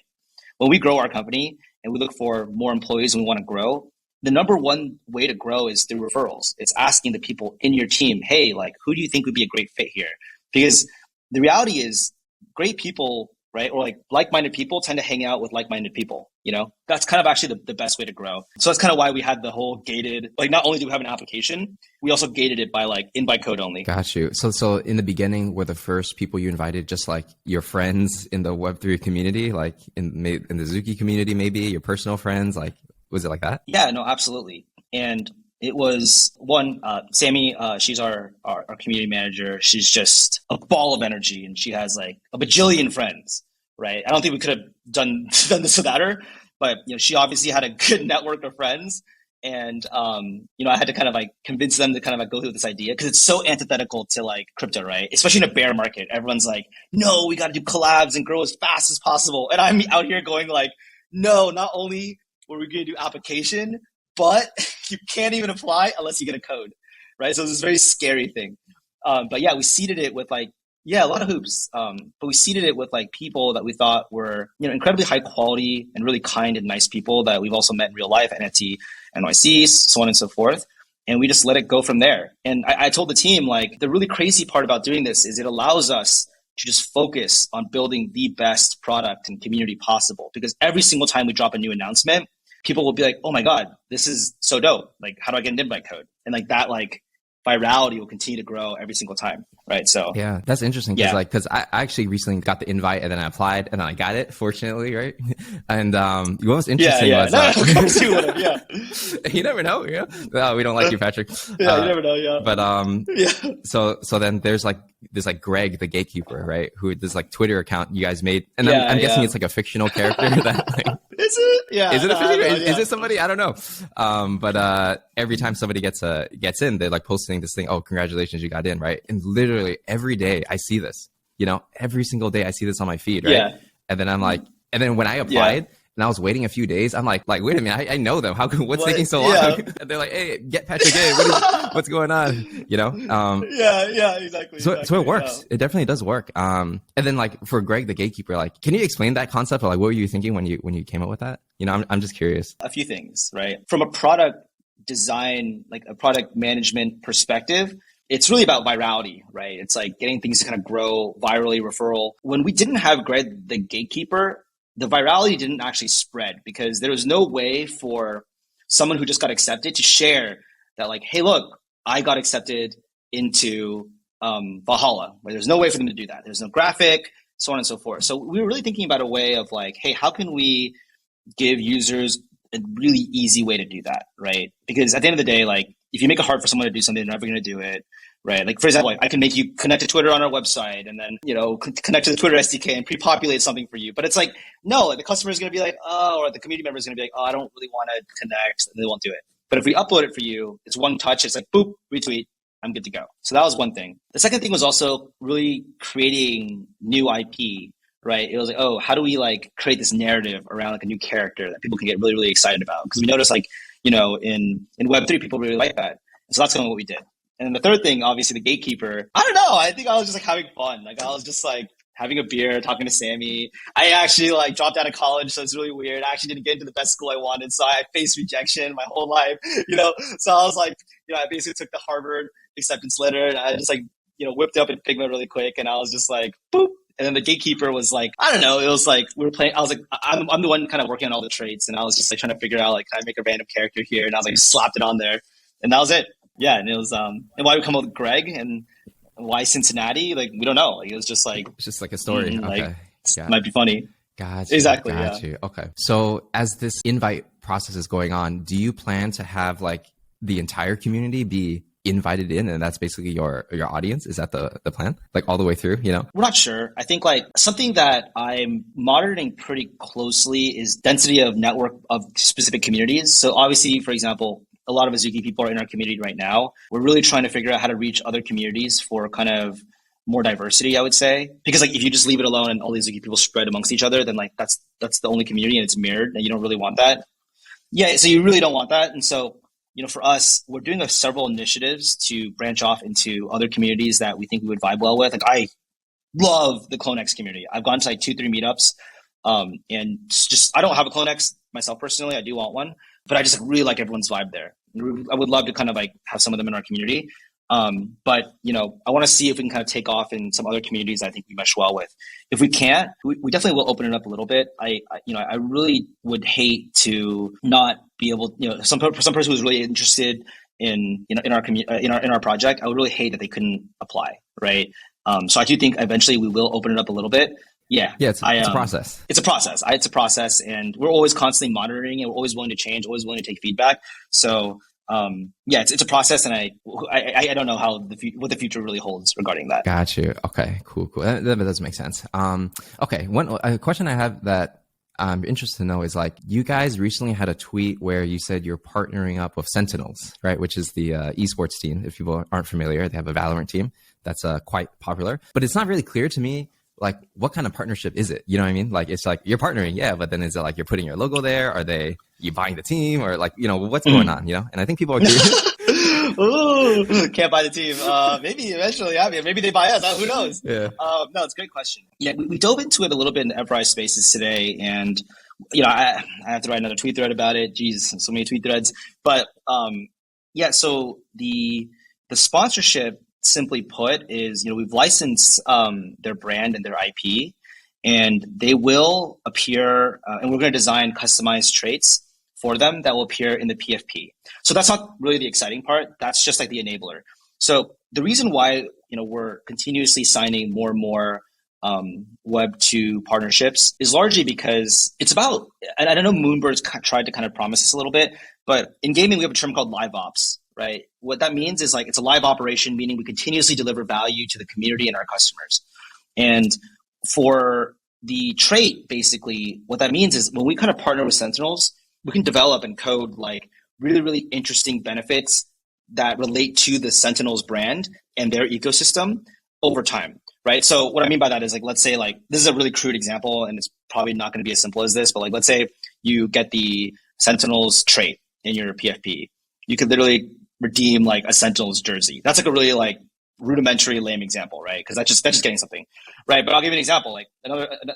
When we grow our company and we look for more employees and we want to grow, the number one way to grow is through referrals. It's asking the people in your team, hey, like, who do you think would be a great fit here? Because the reality is great people, right? Or like like-minded people tend to hang out with like-minded people, That's kind of actually the best way to grow. So that's kind of why we had the whole gated, like not only do we have an application, we also gated it by like invite code only. Got you. So in the beginning, were the first people you invited just like your friends in the Web3 community, like in the Zuki community, maybe your personal friends, like, was it like that? Yeah, no, absolutely. And it was Sammy, she's our community manager. She's just a ball of energy and she has like a bajillion friends, right? I don't think we could have done this without her, but she obviously had a good network of friends. And, I had to kind of like convince them to kind of like go through this idea because it's so antithetical to like crypto, right? Especially in a bear market. Everyone's like, no, we got to do collabs and grow as fast as possible. And I'm out here going like, no, not only where we're going to do application, but you can't even apply unless you get a code, right? So it's this very scary thing. But yeah, we seeded it with like, a lot of hoops. But we seeded it with like people that we thought were, incredibly high quality and really kind and nice people that we've also met in real life, NFT, NYCs, so on and so forth. And we just let it go from there. And I told the team, like, the really crazy part about doing this is it allows us to just focus on building the best product and community possible. Because every single time we drop a new announcement, people will be like, oh my God, this is so dope. Like, how do I get an invite code? And like that, like virality will continue to grow every single time. Right. So yeah, that's interesting. Cause I actually recently got the invite and then I applied and then I got it, fortunately. Right. And, what was interesting was, you never know. Yeah. No, we don't like you, Patrick. You never know. Yeah. But, so then there's like this like Greg the Gatekeeper, right? Who this like Twitter account you guys made. And I'm guessing it's like a fictional character that like, is it? Yeah. Is it a fictional? Is it somebody? I don't know. But every time somebody gets in, they're like posting this thing. Oh, congratulations, you got in, right? And literally every day I see this. Every single day I see this on my feed, right? Yeah. And then I'm like, and then when I applied and I was waiting a few days, I'm like, wait a minute, I know them. What's taking so long? Yeah. And they're like, hey, get Patrick in. What's going on? Exactly. So it works. Yeah. It definitely does work. And then like for Greg the Gatekeeper, like, can you explain that concept or like what were you thinking when you came up with that? I'm just curious. A few things, right? From a product design, like a product management perspective, it's really about virality, right? It's like getting things to kind of grow virally, referral. When we didn't have Greg the Gatekeeper, the virality didn't actually spread because there was no way for someone who just got accepted to share that like, hey, look, I got accepted into VALHALLA, where there's no way for them to do that. There's no graphic, so on and so forth. So we were really thinking about a way of like, hey, how can we give users a really easy way to do that, right? Because at the end of the day, like if you make it hard for someone to do something, they're never going to do it, right? Like for example, I can make you connect to Twitter on our website and then, connect to the Twitter SDK and pre-populate something for you. But it's like, no, like the customer is going to be like, oh, or the community member is going to be like, oh, I don't really want to connect, and they won't do it. But if we upload it for you, it's one touch. It's like, boop, retweet, I'm good to go. So that was one thing. The second thing was also really creating new IP, right? It was like, oh, how do we like create this narrative around like a new character that people can get really, really excited about? Because we noticed like, in Web3, people really like that. And so that's kind of what we did. And then the third thing, obviously, the gatekeeper. I don't know. I think I was just like having fun. Like I was just like having a beer, talking to Sammy. I actually like dropped out of college, so it's really weird. I actually didn't get into the best school I wanted, so I faced rejection my whole life. So I was like, I basically took the Harvard acceptance letter, and I just like whipped up in Figma really quick, and I was just like, boop. And then the gatekeeper was like, I don't know. It was like we were playing. I was like, I'm the one kind of working on all the traits, and I was just like trying to figure out like, can I make a random character here? And I was like, slapped it on there, and that was it. Yeah, and it was and why we come up with Greg and why Cincinnati? Like we don't know. Like it was just like it's just like a story. Okay, might be funny. Gotcha. Exactly. Got you. Okay. So as this invite process is going on, do you plan to have like the entire community be invited in, and that's basically your audience? Is that the plan, like all the way through? We're not sure. I think like something that I'm monitoring pretty closely is density of network of specific communities. So obviously, for example, a lot of Azuki people are in our community right now. We're really trying to figure out how to reach other communities for kind of more diversity, I would say. Because like if you just leave it alone and all these Azuki people spread amongst each other, then like that's the only community and it's mirrored, and you don't really want that. Yeah, so you really don't want that. And so for us, we're doing several initiatives to branch off into other communities that we think we would vibe well with. Like I love the CloneX community. I've gone to like 2-3 meetups, and just I don't have a CloneX myself personally. I do want one, but I just really like everyone's vibe there. I would love to kind of like have some of them in our community. But I want to see if we can kind of take off in some other communities I think we mesh well with. If we can't, we definitely will open it up a little bit. I really would hate to not be able, some person who's really interested in our project, I would really hate that they couldn't apply, right? So I do think eventually we will open it up a little bit. Yeah, it's a process. It's a process. It's a process, and we're always constantly monitoring it. We're always willing to change, always willing to take feedback. So it's a process, and I don't know what the future really holds regarding that. Got you. Okay, cool. That does make sense. Okay, a question I have that I'm interested to know is like, you guys recently had a tweet where you said you're partnering up with Sentinels, right? Which is the esports team. If people aren't familiar, they have a Valorant team that's quite popular, but it's not really clear to me. Like, what kind of partnership is it? You know what I mean? Like, it's like you're partnering, yeah, but then is it like you're putting your logo there? Are you buying the team, or like, what's going on? And I think people are curious. Ooh, can't buy the team. Maybe eventually, maybe they buy us. Who knows? Yeah. No, it's a great question. Yeah, we dove into it a little bit in the Enterprise Spaces today, and I have to write another tweet thread about it. Jeez, so many tweet threads. But so the sponsorship, simply put, is we've licensed their brand and their IP, and they will appear, and we're going to design customized traits for them that will appear in the PFP. So that's not really the exciting part. That's just like the enabler. So the reason why we're continuously signing more and more Web2 partnerships is largely because it's about, and I know Moonbird's tried to kind of promise this a little bit, but in gaming we have a term called live ops. Right. What that means is like it's a live operation, meaning we continuously deliver value to the community and our customers. And for the trait, basically, what that means is when we kind of partner with Sentinels, we can develop and code like really, really interesting benefits that relate to the Sentinels brand and their ecosystem over time. Right. So what I mean by that is like, let's say like, this is a really crude example, and it's probably not going to be as simple as this, but like, let's say you get the Sentinels trait in your PFP. You could literally redeem like a Sentinels jersey. That's like a really like rudimentary, lame example, right? Because that's just getting something, right? But I'll give you an example. Like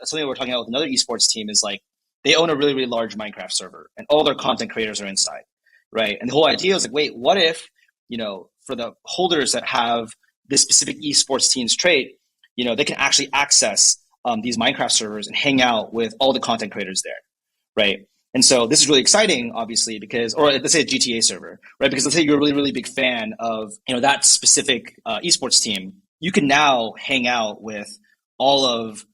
something we're talking about with another esports team is like they own a really, really large Minecraft server, and all their content creators are inside, right? And the whole idea is like, wait, what if for the holders that have this specific esports team's trait, they can actually access these Minecraft servers and hang out with all the content creators there, right? And so this is really exciting, obviously, or let's say a GTA server, right? Because let's say you're a really, really big fan of, that specific esports team. You can now hang out with all of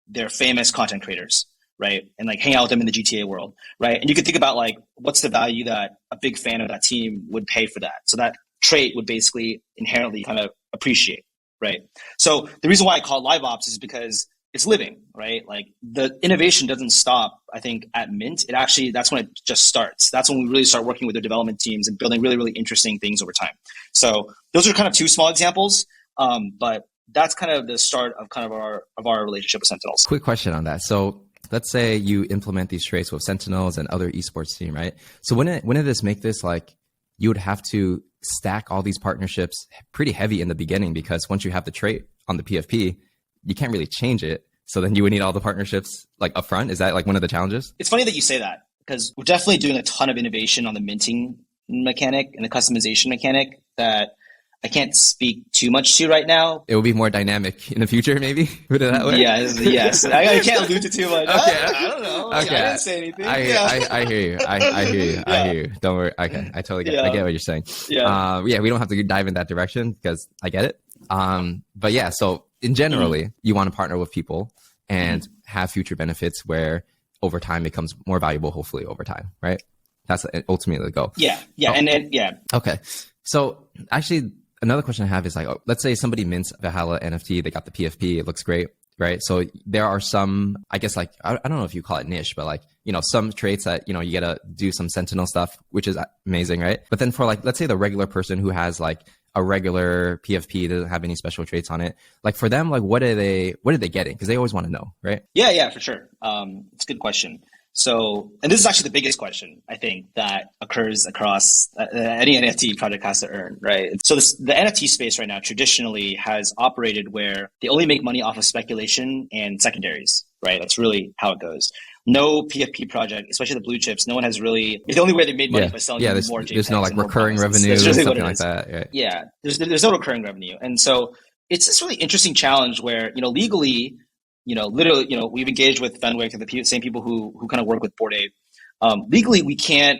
their famous content creators, right? And like hang out with them in the GTA world, right? And you can think about like, what's the value that a big fan of that team would pay for that? So that trait would basically inherently kind of appreciate, right? So the reason why I call it live ops is because it's living, right? Like the innovation doesn't stop, I think, at Mint. That's when it just starts. That's when we really start working with the development teams and building really, really interesting things over time. So those are kind of two small examples, but that's kind of the start of kind of our relationship with Sentinels. Quick question on that. So let's say you implement these traits with Sentinels and other esports team, right? So wouldn't this make this like you would have to stack all these partnerships pretty heavy in the beginning, because once you have the trait on the PFP, you can't really change it. So then you would need all the partnerships like upfront. Is that like one of the challenges? It's funny that you say that, because we're definitely doing a ton of innovation on the minting mechanic and the customization mechanic that I can't speak too much to right now. It will be more dynamic in the future, maybe? Put it that way? Yeah, yes. I can't allude to too much. Okay. I don't know. Okay. I didn't say anything. I hear you. I hear you. I hear you. Don't worry. Okay. I totally get it. I get what you're saying. Yeah. We don't have to dive in that direction because I get it. But yeah, so in generally, you want to partner with people and have future benefits where over time becomes more valuable, hopefully over time, right? That's ultimately the goal. Yeah. Okay. So actually, another question I have is like, let's say somebody mints VALHALLA NFT, they got the PFP, it looks great, right? So there are some, I guess like, I don't know if you call it niche, but like, some traits that, you get to do some Sentinel stuff, which is amazing, right? But then for like, let's say the regular person who has like a regular PFP, doesn't have any special traits on it. Like for them, like what are they getting? Because they always want to know, right? Yeah, for sure. It's a good question. So, and this is actually the biggest question, I think, that occurs across any NFT project has to earn, right? So the NFT space right now traditionally has operated where they only make money off of speculation and secondaries, right? That's really how it goes. No PFP project, especially the blue chips, no one has really, the only way they made money is by selling more JPEGs. There's no like recurring revenue or something like that. Right? Yeah, there's no recurring revenue. And so it's this really interesting challenge where, legally, literally, we've engaged with Fenwick and the same people who kind of work with Bored Ape. Legally, we can't,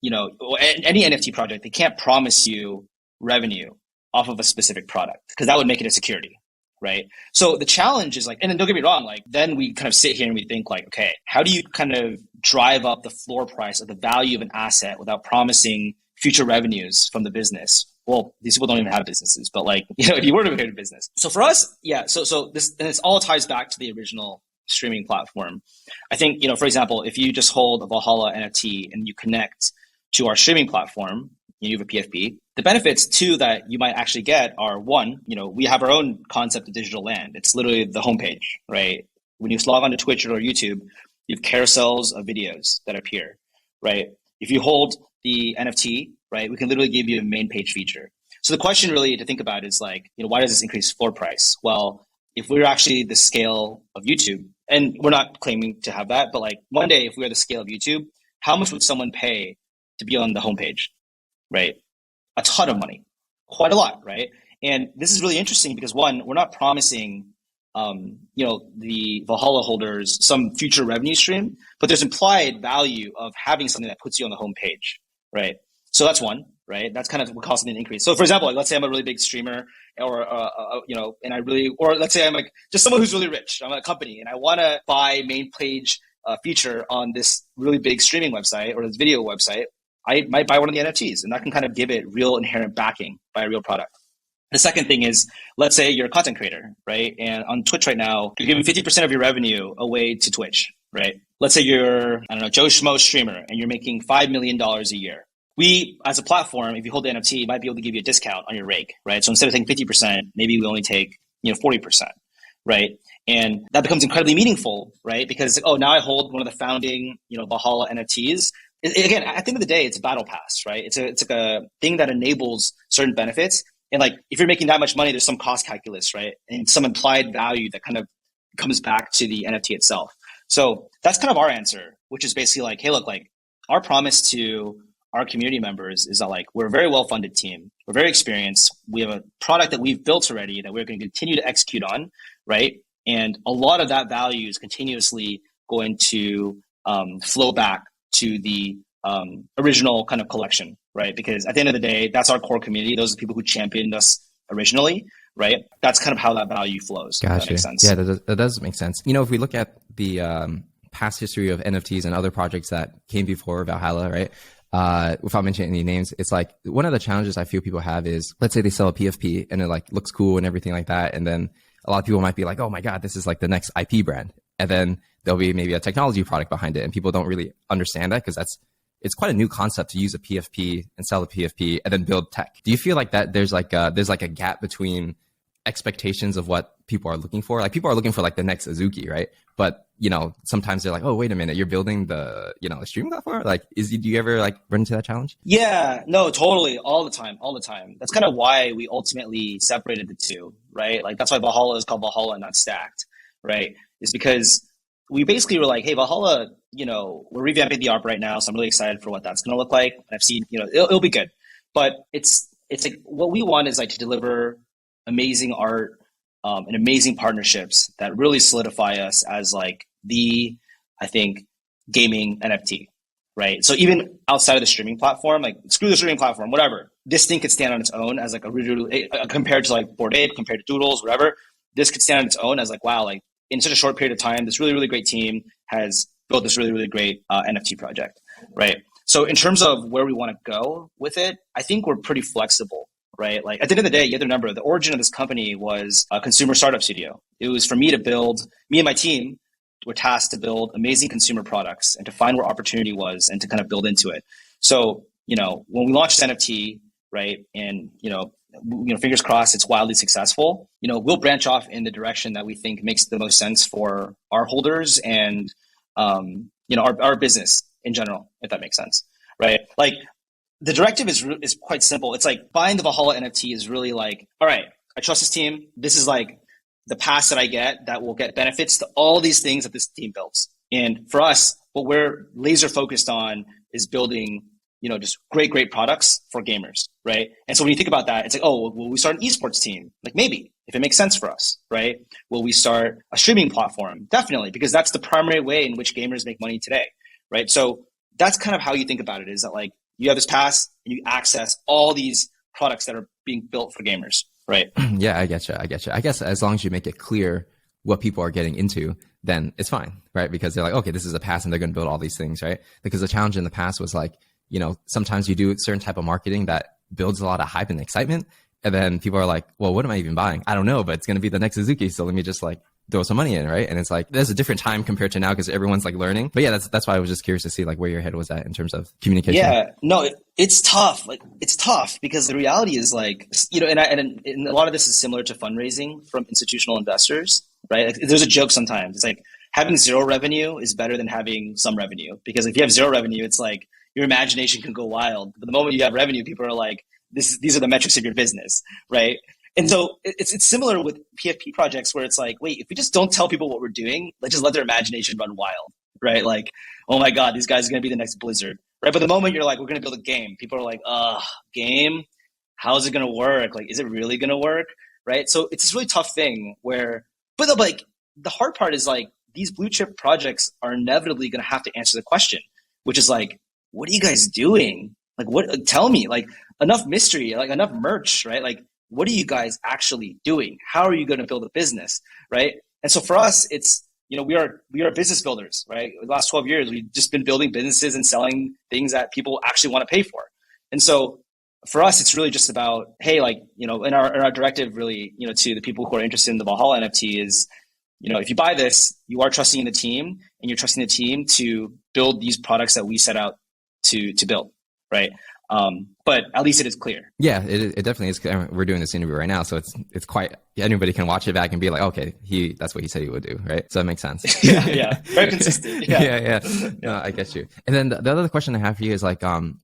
any NFT project, they can't promise you revenue off of a specific product because that would make it a security, right? So the challenge is like, and then don't get me wrong, like then we kind of sit here and we think like, okay, how do you kind of drive up the floor price of the value of an asset without promising future revenues from the business? Well, these people don't even have businesses, but like, if you were to create a business. So for us, yeah, so this, and it all ties back to the original streaming platform. I think, for example, if you just hold a VALHALLA NFT and you connect to our streaming platform, you have a PFP, the benefits too that you might actually get are one, we have our own concept of digital land. It's literally the homepage, right? When you log onto Twitch or YouTube, you have carousels of videos that appear, right? If you hold the NFT, right, we can literally give you a main page feature. So the question really to think about is like, why does this increase floor price? Well, if we're actually the scale of YouTube, and we're not claiming to have that, but like one day, if we are the scale of YouTube, how much would someone pay to be on the homepage, right? A ton of money, quite a lot, right? And this is really interesting because one, we're not promising, the VALHALLA holders some future revenue stream, but there's implied value of having something that puts you on the homepage, right? So that's one, right? That's kind of what causes an increase. So for example, like, let's say I'm a really big streamer or, and I really, or let's say I'm like just someone who's really rich. I'm a company and I want to buy main page feature on this really big streaming website or this video website. I might buy one of the NFTs and that can kind of give it real inherent backing by a real product. The second thing is, let's say you're a content creator, right? And on Twitch right now, you're giving 50% of your revenue away to Twitch, right? Let's say you're, Joe Schmo streamer and you're making $5 million a year. We, as a platform, if you hold the NFT, might be able to give you a discount on your rake, right? So instead of taking 50%, maybe we only take, 40%, right? And that becomes incredibly meaningful, right? Because, now I hold one of the founding, VALHALLA NFTs. Again, at the end of the day, it's a battle pass, right? It's like a thing that enables certain benefits. And like, if you're making that much money, there's some cost calculus, right? And some implied value that kind of comes back to the NFT itself. So that's kind of our answer, which is basically like, hey, look, like our promise to our community members is that like, we're a very well-funded team. We're very experienced. We have a product that we've built already that we're going to continue to execute on, right? And a lot of that value is continuously going to flow back to the original kind of collection, right? Because at the end of the day, that's our core community. Those are the people who championed us originally, right? That's kind of how that value flows. Gotcha. That makes sense. Yeah, that does make sense. If we look at the past history of NFTs and other projects that came before VALHALLA, right? Without mentioning any names, it's like one of the challenges I feel people have is, let's say they sell a PFP and it like looks cool and everything like that. And then a lot of people might be like, oh my God, this is like the next IP brand. And then there'll be maybe a technology product behind it. And people don't really understand that because it's quite a new concept to use a PFP and sell a PFP and then build tech. Do you feel like that there's like a gap between expectations of what people are looking for? Like people are looking for like the next Azuki, right? But sometimes they're like, oh, wait a minute, you're building the, the streaming platform? Like, do you ever like run into that challenge? Yeah, no, totally. All the time. That's kind of why we ultimately separated the two, right? Like that's why Valhalla is called Valhalla and not Stacked, right? Is because we basically were like, hey, Valhalla, we're revamping the art right now. So I'm really excited for what that's going to look like. And I've seen, it'll be good. But it's like what we want is like to deliver amazing art and amazing partnerships that really solidify us as like I think, gaming NFT, right? So even outside of the streaming platform, like screw the streaming platform, whatever, this thing could stand on its own as like compared to like Bored Ape, compared to Doodles, whatever, this could stand on its own as like, wow, like in such a short period of time, this really, really great team has built this really, really great NFT project, right? So in terms of where we want to go with it, I think we're pretty flexible, right? Like at the end of the day, you have to remember the origin of this company was a consumer startup studio. It was for me and my team were tasked to build amazing consumer products and to find where opportunity was and to kind of build into it. So, when we launched NFT, right, and, fingers crossed it's wildly successful, we'll branch off in the direction that we think makes the most sense for our holders and, our business in general, if that makes sense, right? Like the directive is quite simple. It's like buying the Valhalla NFT is really like, all right, I trust this team. This is like the pass that I get that will get benefits to all these things that this team builds. And for us, what we're laser focused on is building, just great products for gamers, right? And so when you think about that, it's like, oh, will we start an esports team? Like maybe, if it makes sense for us, right? Will we start a streaming platform? Definitely, because that's the primary way in which gamers make money today, right? So that's kind of how you think about it, is that like you have this pass and you access all these products that are being built for gamers. Right. Yeah, I get you. I guess as long as you make it clear what people are getting into, then it's fine, right? Because they're like, okay, this is a pass and they're going to build all these things, right? Because the challenge in the past was like, sometimes you do a certain type of marketing that builds a lot of hype and excitement. And then people are like, well, what am I even buying? I don't know, but it's going to be the next Suzuki. So let me just like throw some money in, right? And it's like, there's a different time compared to now because everyone's like learning. But yeah, that's why I was just curious to see like where your head was at in terms of communication. Yeah, no, it's tough. Like it's tough because the reality is like, and a lot of this is similar to fundraising from institutional investors, right? Like, there's a joke sometimes. It's like having zero revenue is better than having some revenue, because if you have zero revenue, it's like your imagination can go wild. But the moment you have revenue, people are like, these are the metrics of your business, right? And so it's similar with PFP projects where it's like, wait, if we just don't tell people what we're doing, let's just let their imagination run wild, right? Like, oh my God, these guys are going to be the next Blizzard, right? But the moment you're like, we're going to build a game, people are like, game? How's it going to work? Like, is it really going to work, right? So it's this really tough thing but like the hard part is like these blue chip projects are inevitably going to have to answer the question, which is like, what are you guys doing? Like, what? Tell me, like enough mystery, like enough merch, right? Like, what are you guys actually doing? How are you going to build a business, right? And so for us, it's, we are business builders, right? The last 12 years, we've just been building businesses and selling things that people actually want to pay for. And so for us, it's really just about, hey, like, in our directive really, to the people who are interested in the Valhalla NFT is, if you buy this, you are trusting in the team and you're trusting the team to build these products that we set out to build, right? But at least it is clear. Yeah, it definitely is. We're doing this interview right now, so it's quite, anybody can watch it back and be like, okay, that's what he said he would do, right? So that makes sense. yeah, very consistent. Yeah. No, I get you. And then the other question I have for you is like,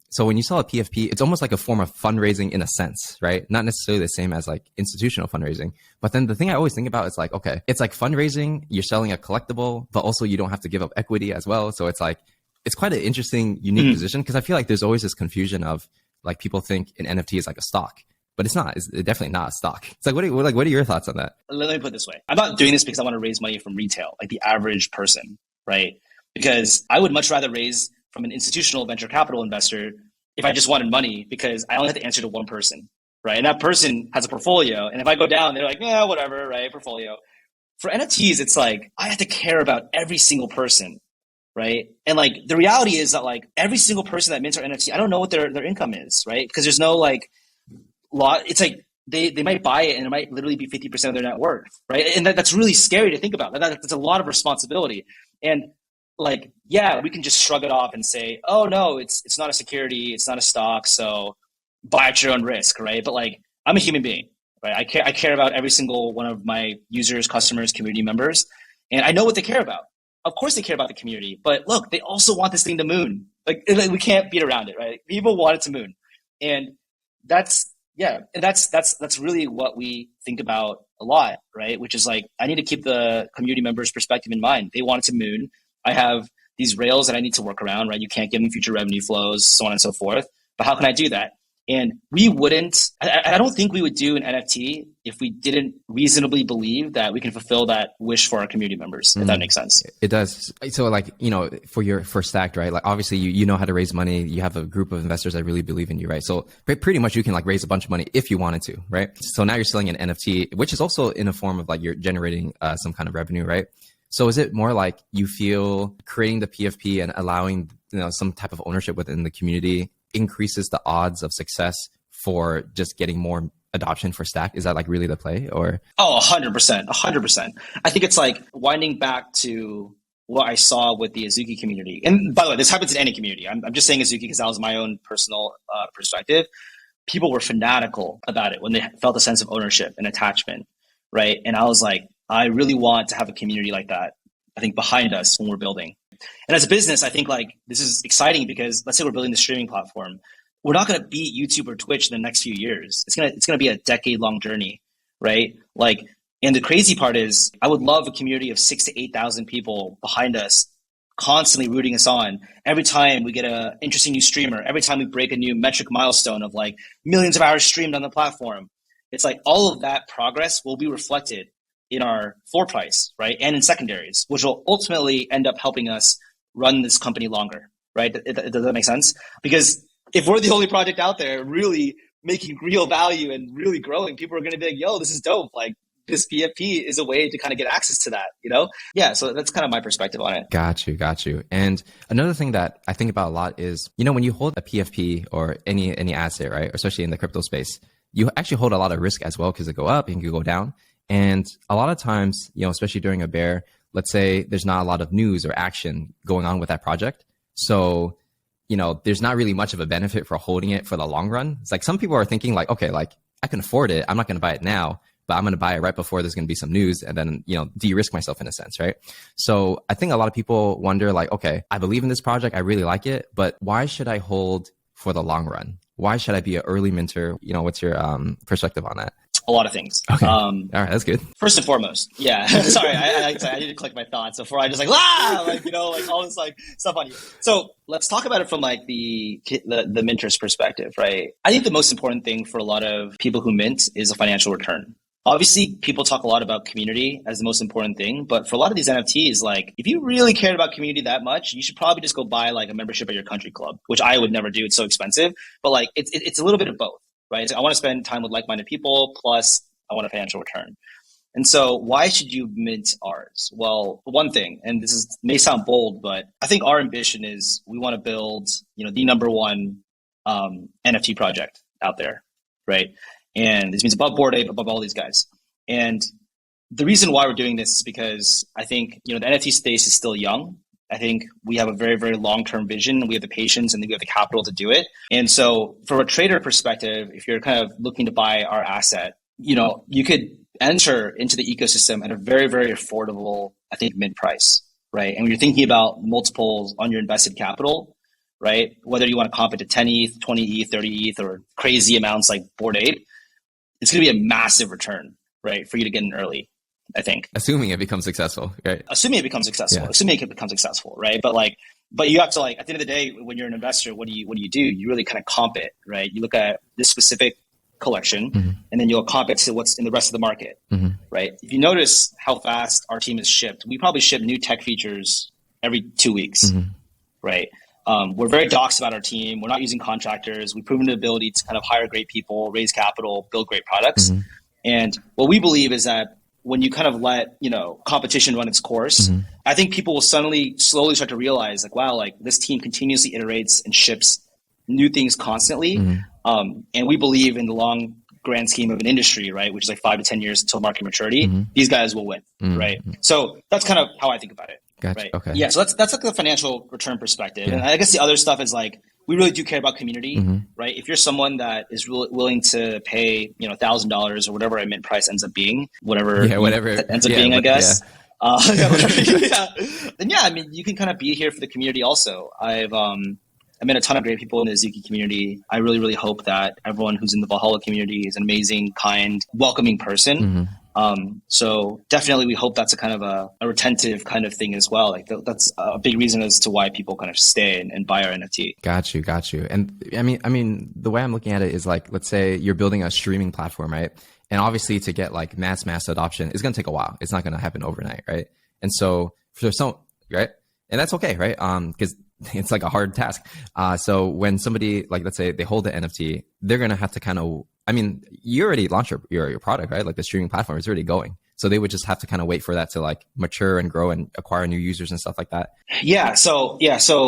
so when you sell a PFP, it's almost like a form of fundraising in a sense, right? Not necessarily the same as like institutional fundraising. But then the thing I always think about is like, okay, it's like fundraising, you're selling a collectible, but also you don't have to give up equity as well. So it's like, it's quite an interesting, unique position, because I feel like there's always this confusion of like people think an NFT is like a stock, but it's not. It's definitely not a stock. It's like, what are your thoughts on that? Let me put it this way. I'm not doing this because I want to raise money from retail, like the average person, right? Because I would much rather raise from an institutional venture capital investor if I just wanted money, because I only have to answer to one person, right? And that person has a portfolio. And if I go down, they're like, yeah, whatever, right? Portfolio. For NFTs, it's like, I have to care about every single person. Right. And like the reality is that like every single person that mints our NFT, I don't know what their income is, right? Because there's no like law. It's like they might buy it and it might literally be 50% of their net worth. Right. And that's really scary to think about. That's a lot of responsibility. And like, yeah, we can just shrug it off and say, oh no, it's not a security, it's not a stock, so buy at your own risk, right? But like, I'm a human being, right? I care about every single one of my users, customers, community members, and I know what they care about. of course they care about the community, but look, they also want this thing to moon. Like we can't beat around it, right? People want it to moon. And that's really what we think about a lot, right? Which is like, I need to keep the community members' perspective in mind. They want it to moon. I have these rails that I need to work around, right? You can't give them future revenue flows, so on and so forth. But how can I do that? And we wouldn't, I don't think we would do an NFT if we didn't reasonably believe that we can fulfill that wish for our community members, if that makes sense. It does. So like, for Stacked, right? Like obviously you know how to raise money. You have a group of investors that really believe in you, right? So pretty much you can like raise a bunch of money if you wanted to, right? So now you're selling an NFT, which is also in a form of like you're generating some kind of revenue, right? So is it more like you feel creating the PFP and allowing, some type of ownership within the community increases the odds of success for just getting more adoption for Stack? Is that like really the play, or? Oh, 100%. I think it's like winding back to what I saw with the Azuki community. And by the way, this happens in any community. I'm just saying Azuki because that was my own personal perspective. People were fanatical about it when they felt a sense of ownership and attachment, right? And I was like, I really want to have a community like that, I think, behind us when we're building. And as a business, I think like this is exciting because let's say we're building the streaming platform. We're not going to beat YouTube or Twitch in the next few years. It's going to be a decade-long journey, right? Like, and the crazy part is I would love a community of 6,000 to 8,000 people behind us, constantly rooting us on. Every time we get an interesting new streamer, every time we break a new metric milestone of like millions of hours streamed on the platform, it's like all of that progress will be reflected in our floor price, right? And in secondaries, which will ultimately end up helping us run this company longer, right? Does that make sense? Because if we're the only project out there really making real value and really growing, people are going to be like, yo, this is dope. Like this PFP is a way to kind of get access to that, Yeah, so that's kind of my perspective on it. Got you. And another thing that I think about a lot is, when you hold a PFP or any asset, right, especially in the crypto space, you actually hold a lot of risk as well because it go up and it can go down. And a lot of times, especially during a bear, let's say there's not a lot of news or action going on with that project. So, there's not really much of a benefit for holding it for the long run. It's like some people are thinking like, okay, like I can afford it. I'm not going to buy it now, but I'm going to buy it right before there's going to be some news and then, de-risk myself in a sense, right? So I think a lot of people wonder like, okay, I believe in this project. I really like it, but why should I hold for the long run? Why should I be an early minter? What's your perspective on that? A lot of things. Okay. All right, that's good. First and foremost, yeah. Sorry, I need to collect my thoughts before I just like all this like stuff on you. So let's talk about it from like the minter's perspective, right? I think the most important thing for a lot of people who mint is a financial return. Obviously, people talk a lot about community as the most important thing, but for a lot of these NFTs, like if you really cared about community that much, you should probably just go buy like a membership at your country club, which I would never do. It's so expensive, but like it's a little bit of both. Right? So I want to spend time with like-minded people, plus I want a financial return. And so why should you mint ours? Well, one thing, and may sound bold, but I think our ambition is we want to build, the number one NFT project out there, right? And this means above Bored Ape, above all these guys. And the reason why we're doing this is because I think, the NFT space is still young. I think we have a very, very long-term vision. We have the patience and we have the capital to do it. And so from a trader perspective, if you're kind of looking to buy our asset, you could enter into the ecosystem at a very, very affordable, I think, mint price, right? And when you're thinking about multiples on your invested capital, right? Whether you want to comp it to 10 ETH, 20 ETH, 30 ETH, or crazy amounts like Bored Ape, it's going to be a massive return, right? For you to get in early. I think. Assuming it becomes successful, right? Assuming it becomes successful, right? But you have to like, at the end of the day, when you're an investor, what do you do? You really kind of comp it, right? You look at this specific collection and then you'll comp it to what's in the rest of the market, right? If you notice how fast our team is shipped, we probably ship new tech features every 2 weeks, right? We're very doxed about our team. We're not using contractors. We've proven the ability to kind of hire great people, raise capital, build great products. And what we believe is that when you kind of let, competition run its course, I think people will slowly start to realize like, wow, like this team continuously iterates and ships new things constantly. And we believe in the long grand scheme of an industry, right? Which is like 5 to 10 years until market maturity. These guys will win, right? So that's kind of how I think about it. Gotcha. Right? Okay. Yeah. So that's like the financial return perspective. Yeah. And I guess the other stuff is like, we really do care about community, right? If you're someone that is willing to pay, $1,000 or whatever a mint price ends up being, whatever it ends up being, I guess. Yeah. And yeah, I mean, you can kind of be here for the community also. I met a ton of great people in the Azuki community. I really, really hope that everyone who's in the VALHALLA community is an amazing, kind, welcoming person. So definitely we hope that's a kind of a retentive kind of thing as well. Like that's a big reason as to why people kind of stay and buy our NFT. Got you. And I mean, the way I'm looking at it is like, let's say you're building a streaming platform, right? And obviously to get like mass adoption, it's going to take a while. It's not going to happen overnight, right? And so for some, right? And that's okay, right? Because it's like a hard task. So when somebody, like, let's say they hold the NFT, they're going to have to kind of, I mean, you already launched your product, right? Like the streaming platform is already going. So they would just have to kind of wait for that to like mature and grow and acquire new users and stuff like that. Yeah. So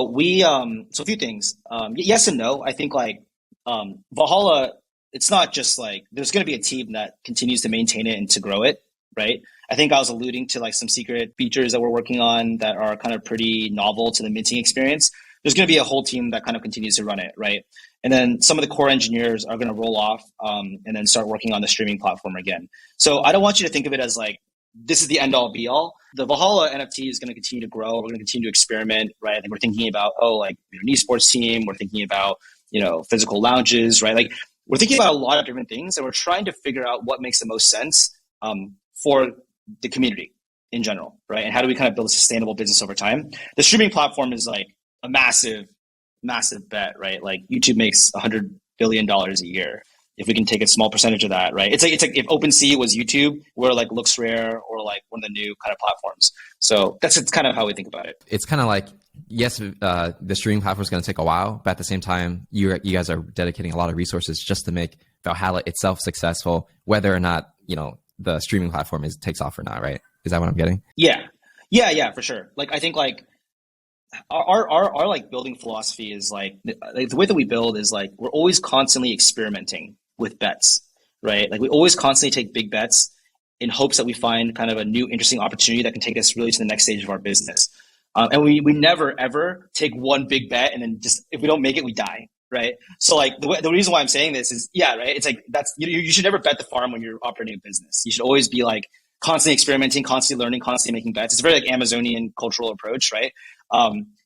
we, so a few things. Yes and no. I think like VALHALLA, it's not just like, there's going to be a team that continues to maintain it and to grow it, right? I think I was alluding to like some secret features that we're working on that are kind of pretty novel to the minting experience. There's going to be a whole team that kind of continues to run it, right? And then some of the core engineers are going to roll off and then start working on the streaming platform again. So I don't want you to think of it as like, this is the end all be all. The VALHALLA NFT is going to continue to grow. We're going to continue to experiment, right? Like we're thinking about, an esports team. We're thinking about, physical lounges, right? Like we're thinking about a lot of different things and we're trying to figure out what makes the most sense for the community in general, right? And how do we kind of build a sustainable business over time? The streaming platform is like a massive bet, right? Like YouTube makes $100 billion a year. If we can take a small percentage of that, right? It's like if OpenSea was YouTube, we're like LooksRare or like one of the new kind of platforms. So it's kind of how we think about it. It's kind of like, yes, the streaming platform is going to take a while, but at the same time, you guys are dedicating a lot of resources just to make VALHALLA itself successful, whether or not, the streaming platform takes off or not, right? Is that what I'm getting? Yeah, for sure. Like, I think like our like building philosophy is like the way that we build is like, we're always constantly experimenting with bets, right? Like we always constantly take big bets in hopes that we find kind of a new interesting opportunity that can take us really to the next stage of our business. And we never, ever take one big bet and then just, if we don't make it, we die. Right. So like the reason why I'm saying this is, yeah, right. It's like, you should never bet the farm when you're operating a business. You should always be like constantly experimenting, constantly learning, constantly making bets. It's a very like Amazonian cultural approach. Right.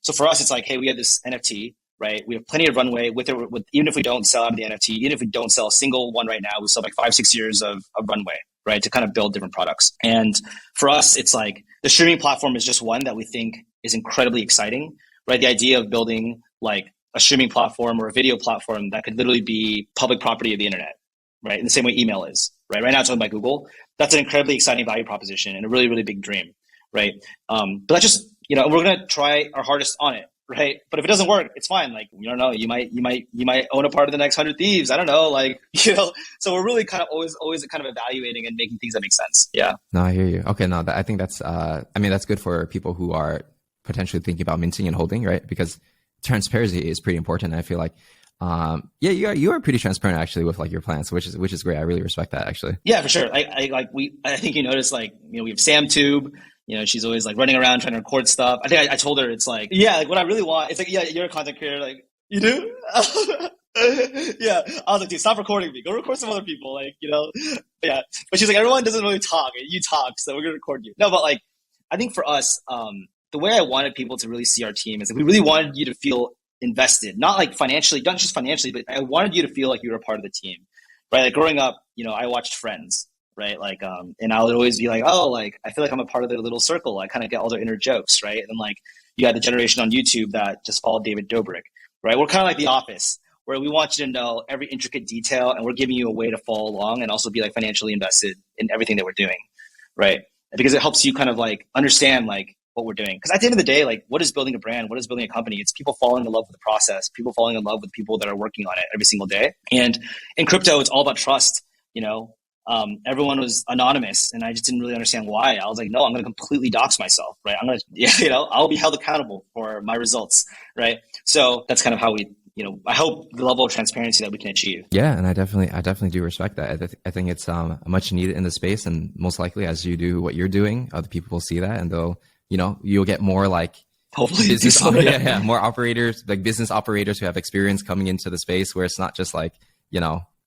So for us, it's like, hey, we have this NFT, right? We have plenty of runway with it. Even if we don't sell out of the NFT, even if we don't sell a single one right now, we still have like 5-6 years of runway, right? To kind of build different products. And for us, it's like the streaming platform is just one that we think is incredibly exciting, right? The idea of building like a streaming platform or a video platform that could literally be public property of the internet, right? In the same way email is, right? Right now it's owned by Google. That's an incredibly exciting value proposition and a really, really big dream, right? But that's just, we're going to try our hardest on it, right? But if it doesn't work, it's fine. Like, you don't know, you might own a part of the next 100 Thieves. I don't know. Like, so we're really kind of always kind of evaluating and making things that make sense. Yeah. No, I hear you. Okay. No, I think that's, that's good for people who are potentially thinking about minting and holding, right? Because transparency is pretty important. I feel like, you are pretty transparent actually with like your plans, which is great. I really respect that actually. Yeah, for sure. I think you notice like, we have SamTube, she's always like running around trying to record stuff. I think I told her it's like, yeah, like what I really want, it's like, yeah, you're a content creator. Like you do? Yeah. I was like, dude, stop recording me. Go record some other people. Like, yeah. But she's like, everyone doesn't really talk. You talk. So we're going to record you. No, but like, I think for us, the way I wanted people to really see our team is that we really wanted you to feel invested, not like financially, not just financially, but I wanted you to feel like you were a part of the team, right? Like growing up, I watched Friends, right? Like, and I would always be like, oh, like, I feel like I'm a part of their little circle. I kind of get all their inner jokes, right? And then like, you had the generation on YouTube that just followed David Dobrik, right? We're kind of like The Office, where we want you to know every intricate detail and we're giving you a way to follow along and also be like financially invested in everything that we're doing, right? Because it helps you kind of like understand like what we're doing. Because at the end of the day, like what is building a brand? What is building a company? It's people falling in love with the process, people falling in love with people that are working on it every single day. And in crypto, it's all about trust, everyone was anonymous and I just didn't really understand why. I was like, no, I'm going to completely dox myself, right? I'm going to, I'll be held accountable for my results, right? So that's kind of how we, I hope the level of transparency that we can achieve. Yeah. And I definitely do respect that. I think it's much needed in the space, and most likely as you do what you're doing, other people will see that and they'll, you'll get more like hopefully business, more operators, like business operators who have experience coming into the space where it's not just like,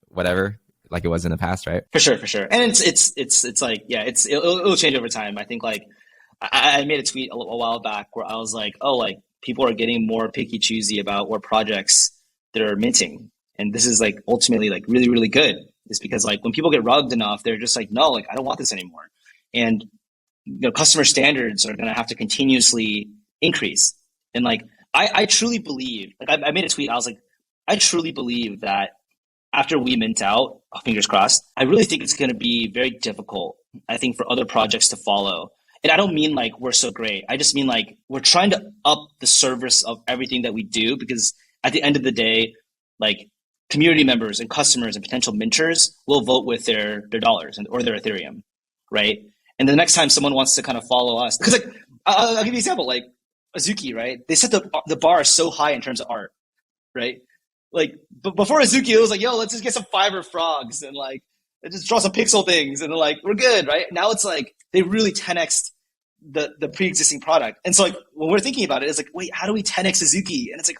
whatever, like it was in the past, right? For sure. And it's like, yeah, it'll change over time. I think like, I made a tweet a while back where I was like, oh, like people are getting more picky choosy about what projects they're minting. And this is like ultimately like really, really good. It's because like when people get rugged enough, they're just like, no, like I don't want this anymore. And customer standards are going to have to continuously increase. And like, I truly believe, like I made a tweet. I was like, I truly believe that after we mint out, fingers crossed, I really think it's going to be very difficult, I think, for other projects to follow. And I don't mean like we're so great. I just mean like we're trying to up the service of everything that we do, because at the end of the day, like community members and customers and potential minters will vote with their dollars or their Ethereum, right? And the next time someone wants to kind of follow us, because like I'll give you an example, like Azuki, right? They set the bar so high in terms of art, right? Like before Azuki, it was like, yo, let's just get some Fiverr frogs and like just draw some pixel things and like we're good, right? Now it's like they really 10x the pre-existing product. And so like when we're thinking about it, it's like, wait, how do we 10x Azuki? And it's like,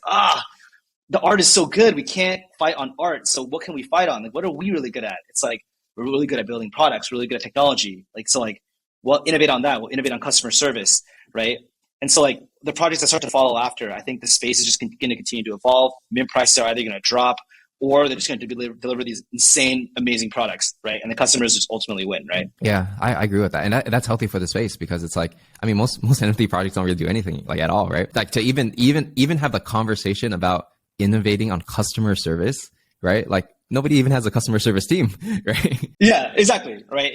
the art is so good, we can't fight on art. So what can we fight on? Like, what are we really good at? It's like we're really good at building products, really good at technology. Like, so like we'll innovate on that. We'll innovate on customer service, right? And so like the projects that start to follow after, I think the space is just going to continue to evolve. Mint prices are either going to drop or they're just going to deliver these insane, amazing products, right? And the customers just ultimately win, right? Yeah, I agree with that. And that's healthy for the space, because it's like, I mean, most NFT projects don't really do anything like at all, right? Like to even have the conversation about innovating on customer service, right? Like nobody even has a customer service team, right? Yeah, exactly, right?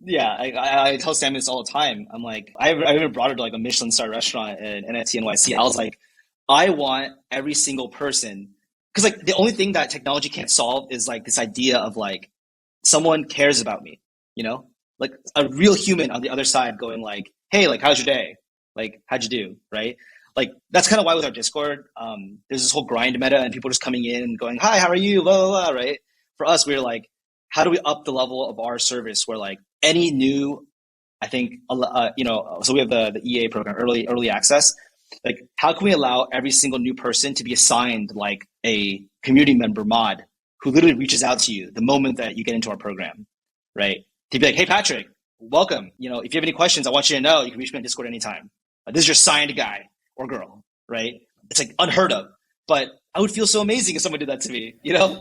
Yeah, I tell Sam this all the time. I'm like, I even brought her to like a Michelin star restaurant in NFT NYC. I was like, I want every single person, because like the only thing that technology can't solve is like this idea of like someone cares about me, like a real human on the other side going like, hey, like how's your day? Like how'd you do? Right? Like that's kind of why with our Discord, there's this whole grind meta and people just coming in and going, hi, how are you? Blah, blah, blah, right? For us, we're like, how do we up the level of our service where like any new, I think, so we have the EA program, early access. Like, how can we allow every single new person to be assigned like a community member mod who literally reaches out to you the moment that you get into our program, right? To be like, hey, Patrick, welcome. If you have any questions, I want you to know you can reach me on Discord anytime. This is your signed guy or girl, right? It's like unheard of, but I would feel so amazing if someone did that to me,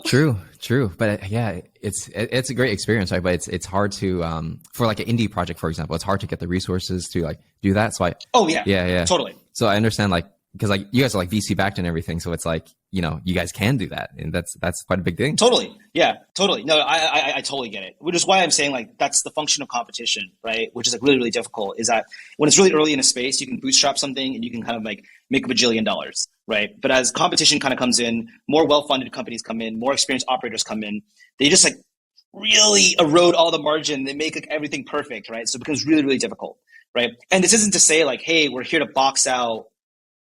True. But yeah, it's a great experience, right? But it's hard to, for like an indie project, for example, it's hard to get the resources to like do that. So yeah, totally. So I understand, like, because like you guys are like VC backed and everything. So it's like, you guys can do that. And that's quite a big thing. Totally. Yeah, totally. No, I totally get it. Which is why I'm saying like, that's the function of competition, right? Which is like really, really difficult, is that when it's really early in a space, you can bootstrap something and you can kind of like make a bajillion dollars, right? But as competition kind of comes in, more well-funded companies come in, more experienced operators come in, they just like really erode all the margin. They make like everything perfect, right? So it becomes really, really difficult, right? And this isn't to say like, hey, we're here to box out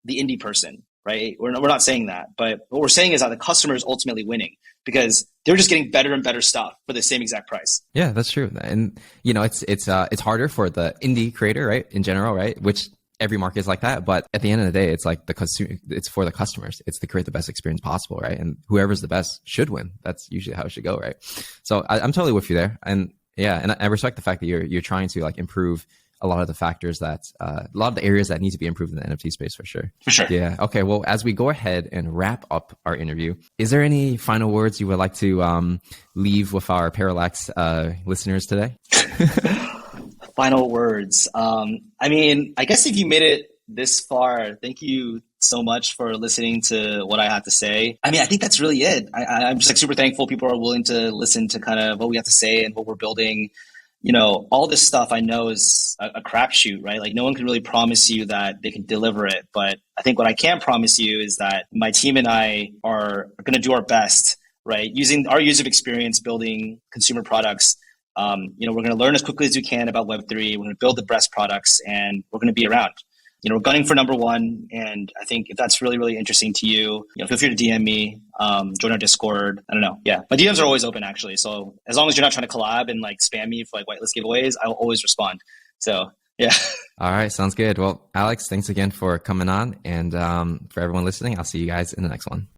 the indie person, right? We're not saying that, but what we're saying is that the customer is ultimately winning because they're just getting better and better stuff for the same exact price. Yeah, that's true. And it's harder for the indie creator, right? In general, right? Which every market is like that. But at the end of the day, it's like it's for the customers. It's to create the best experience possible, right? And whoever's the best should win. That's usually how it should go, right? So I'm totally with you there. And yeah, and I respect the fact that you're trying to like improve a lot of the factors that a lot of the areas that need to be improved in the NFT space for sure. For sure. Yeah. Okay. Well, as we go ahead and wrap up our interview, is there any final words you would like to leave with our Parallax listeners today? Final words. I mean, I guess if you made it this far, thank you so much for listening to what I have to say. I mean, I think that's really it. I'm just like super thankful people are willing to listen to kind of what we have to say and what we're building. All this stuff I know is a crapshoot, right? Like no one can really promise you that they can deliver it. But I think what I can promise you is that my team and I are going to do our best, right? Using our years of experience building consumer products. We're going to learn as quickly as we can about Web3. We're going to build the best products and we're going to be around. We're gunning for number one. And I think if that's really, really interesting to you, feel free to DM me, join our Discord. I don't know. Yeah. My DMs are always open actually. So as long as you're not trying to collab and like spam me for like whitelist giveaways, I will always respond. So yeah. All right. Sounds good. Well, Alex, thanks again for coming on. And for everyone listening, I'll see you guys in the next one.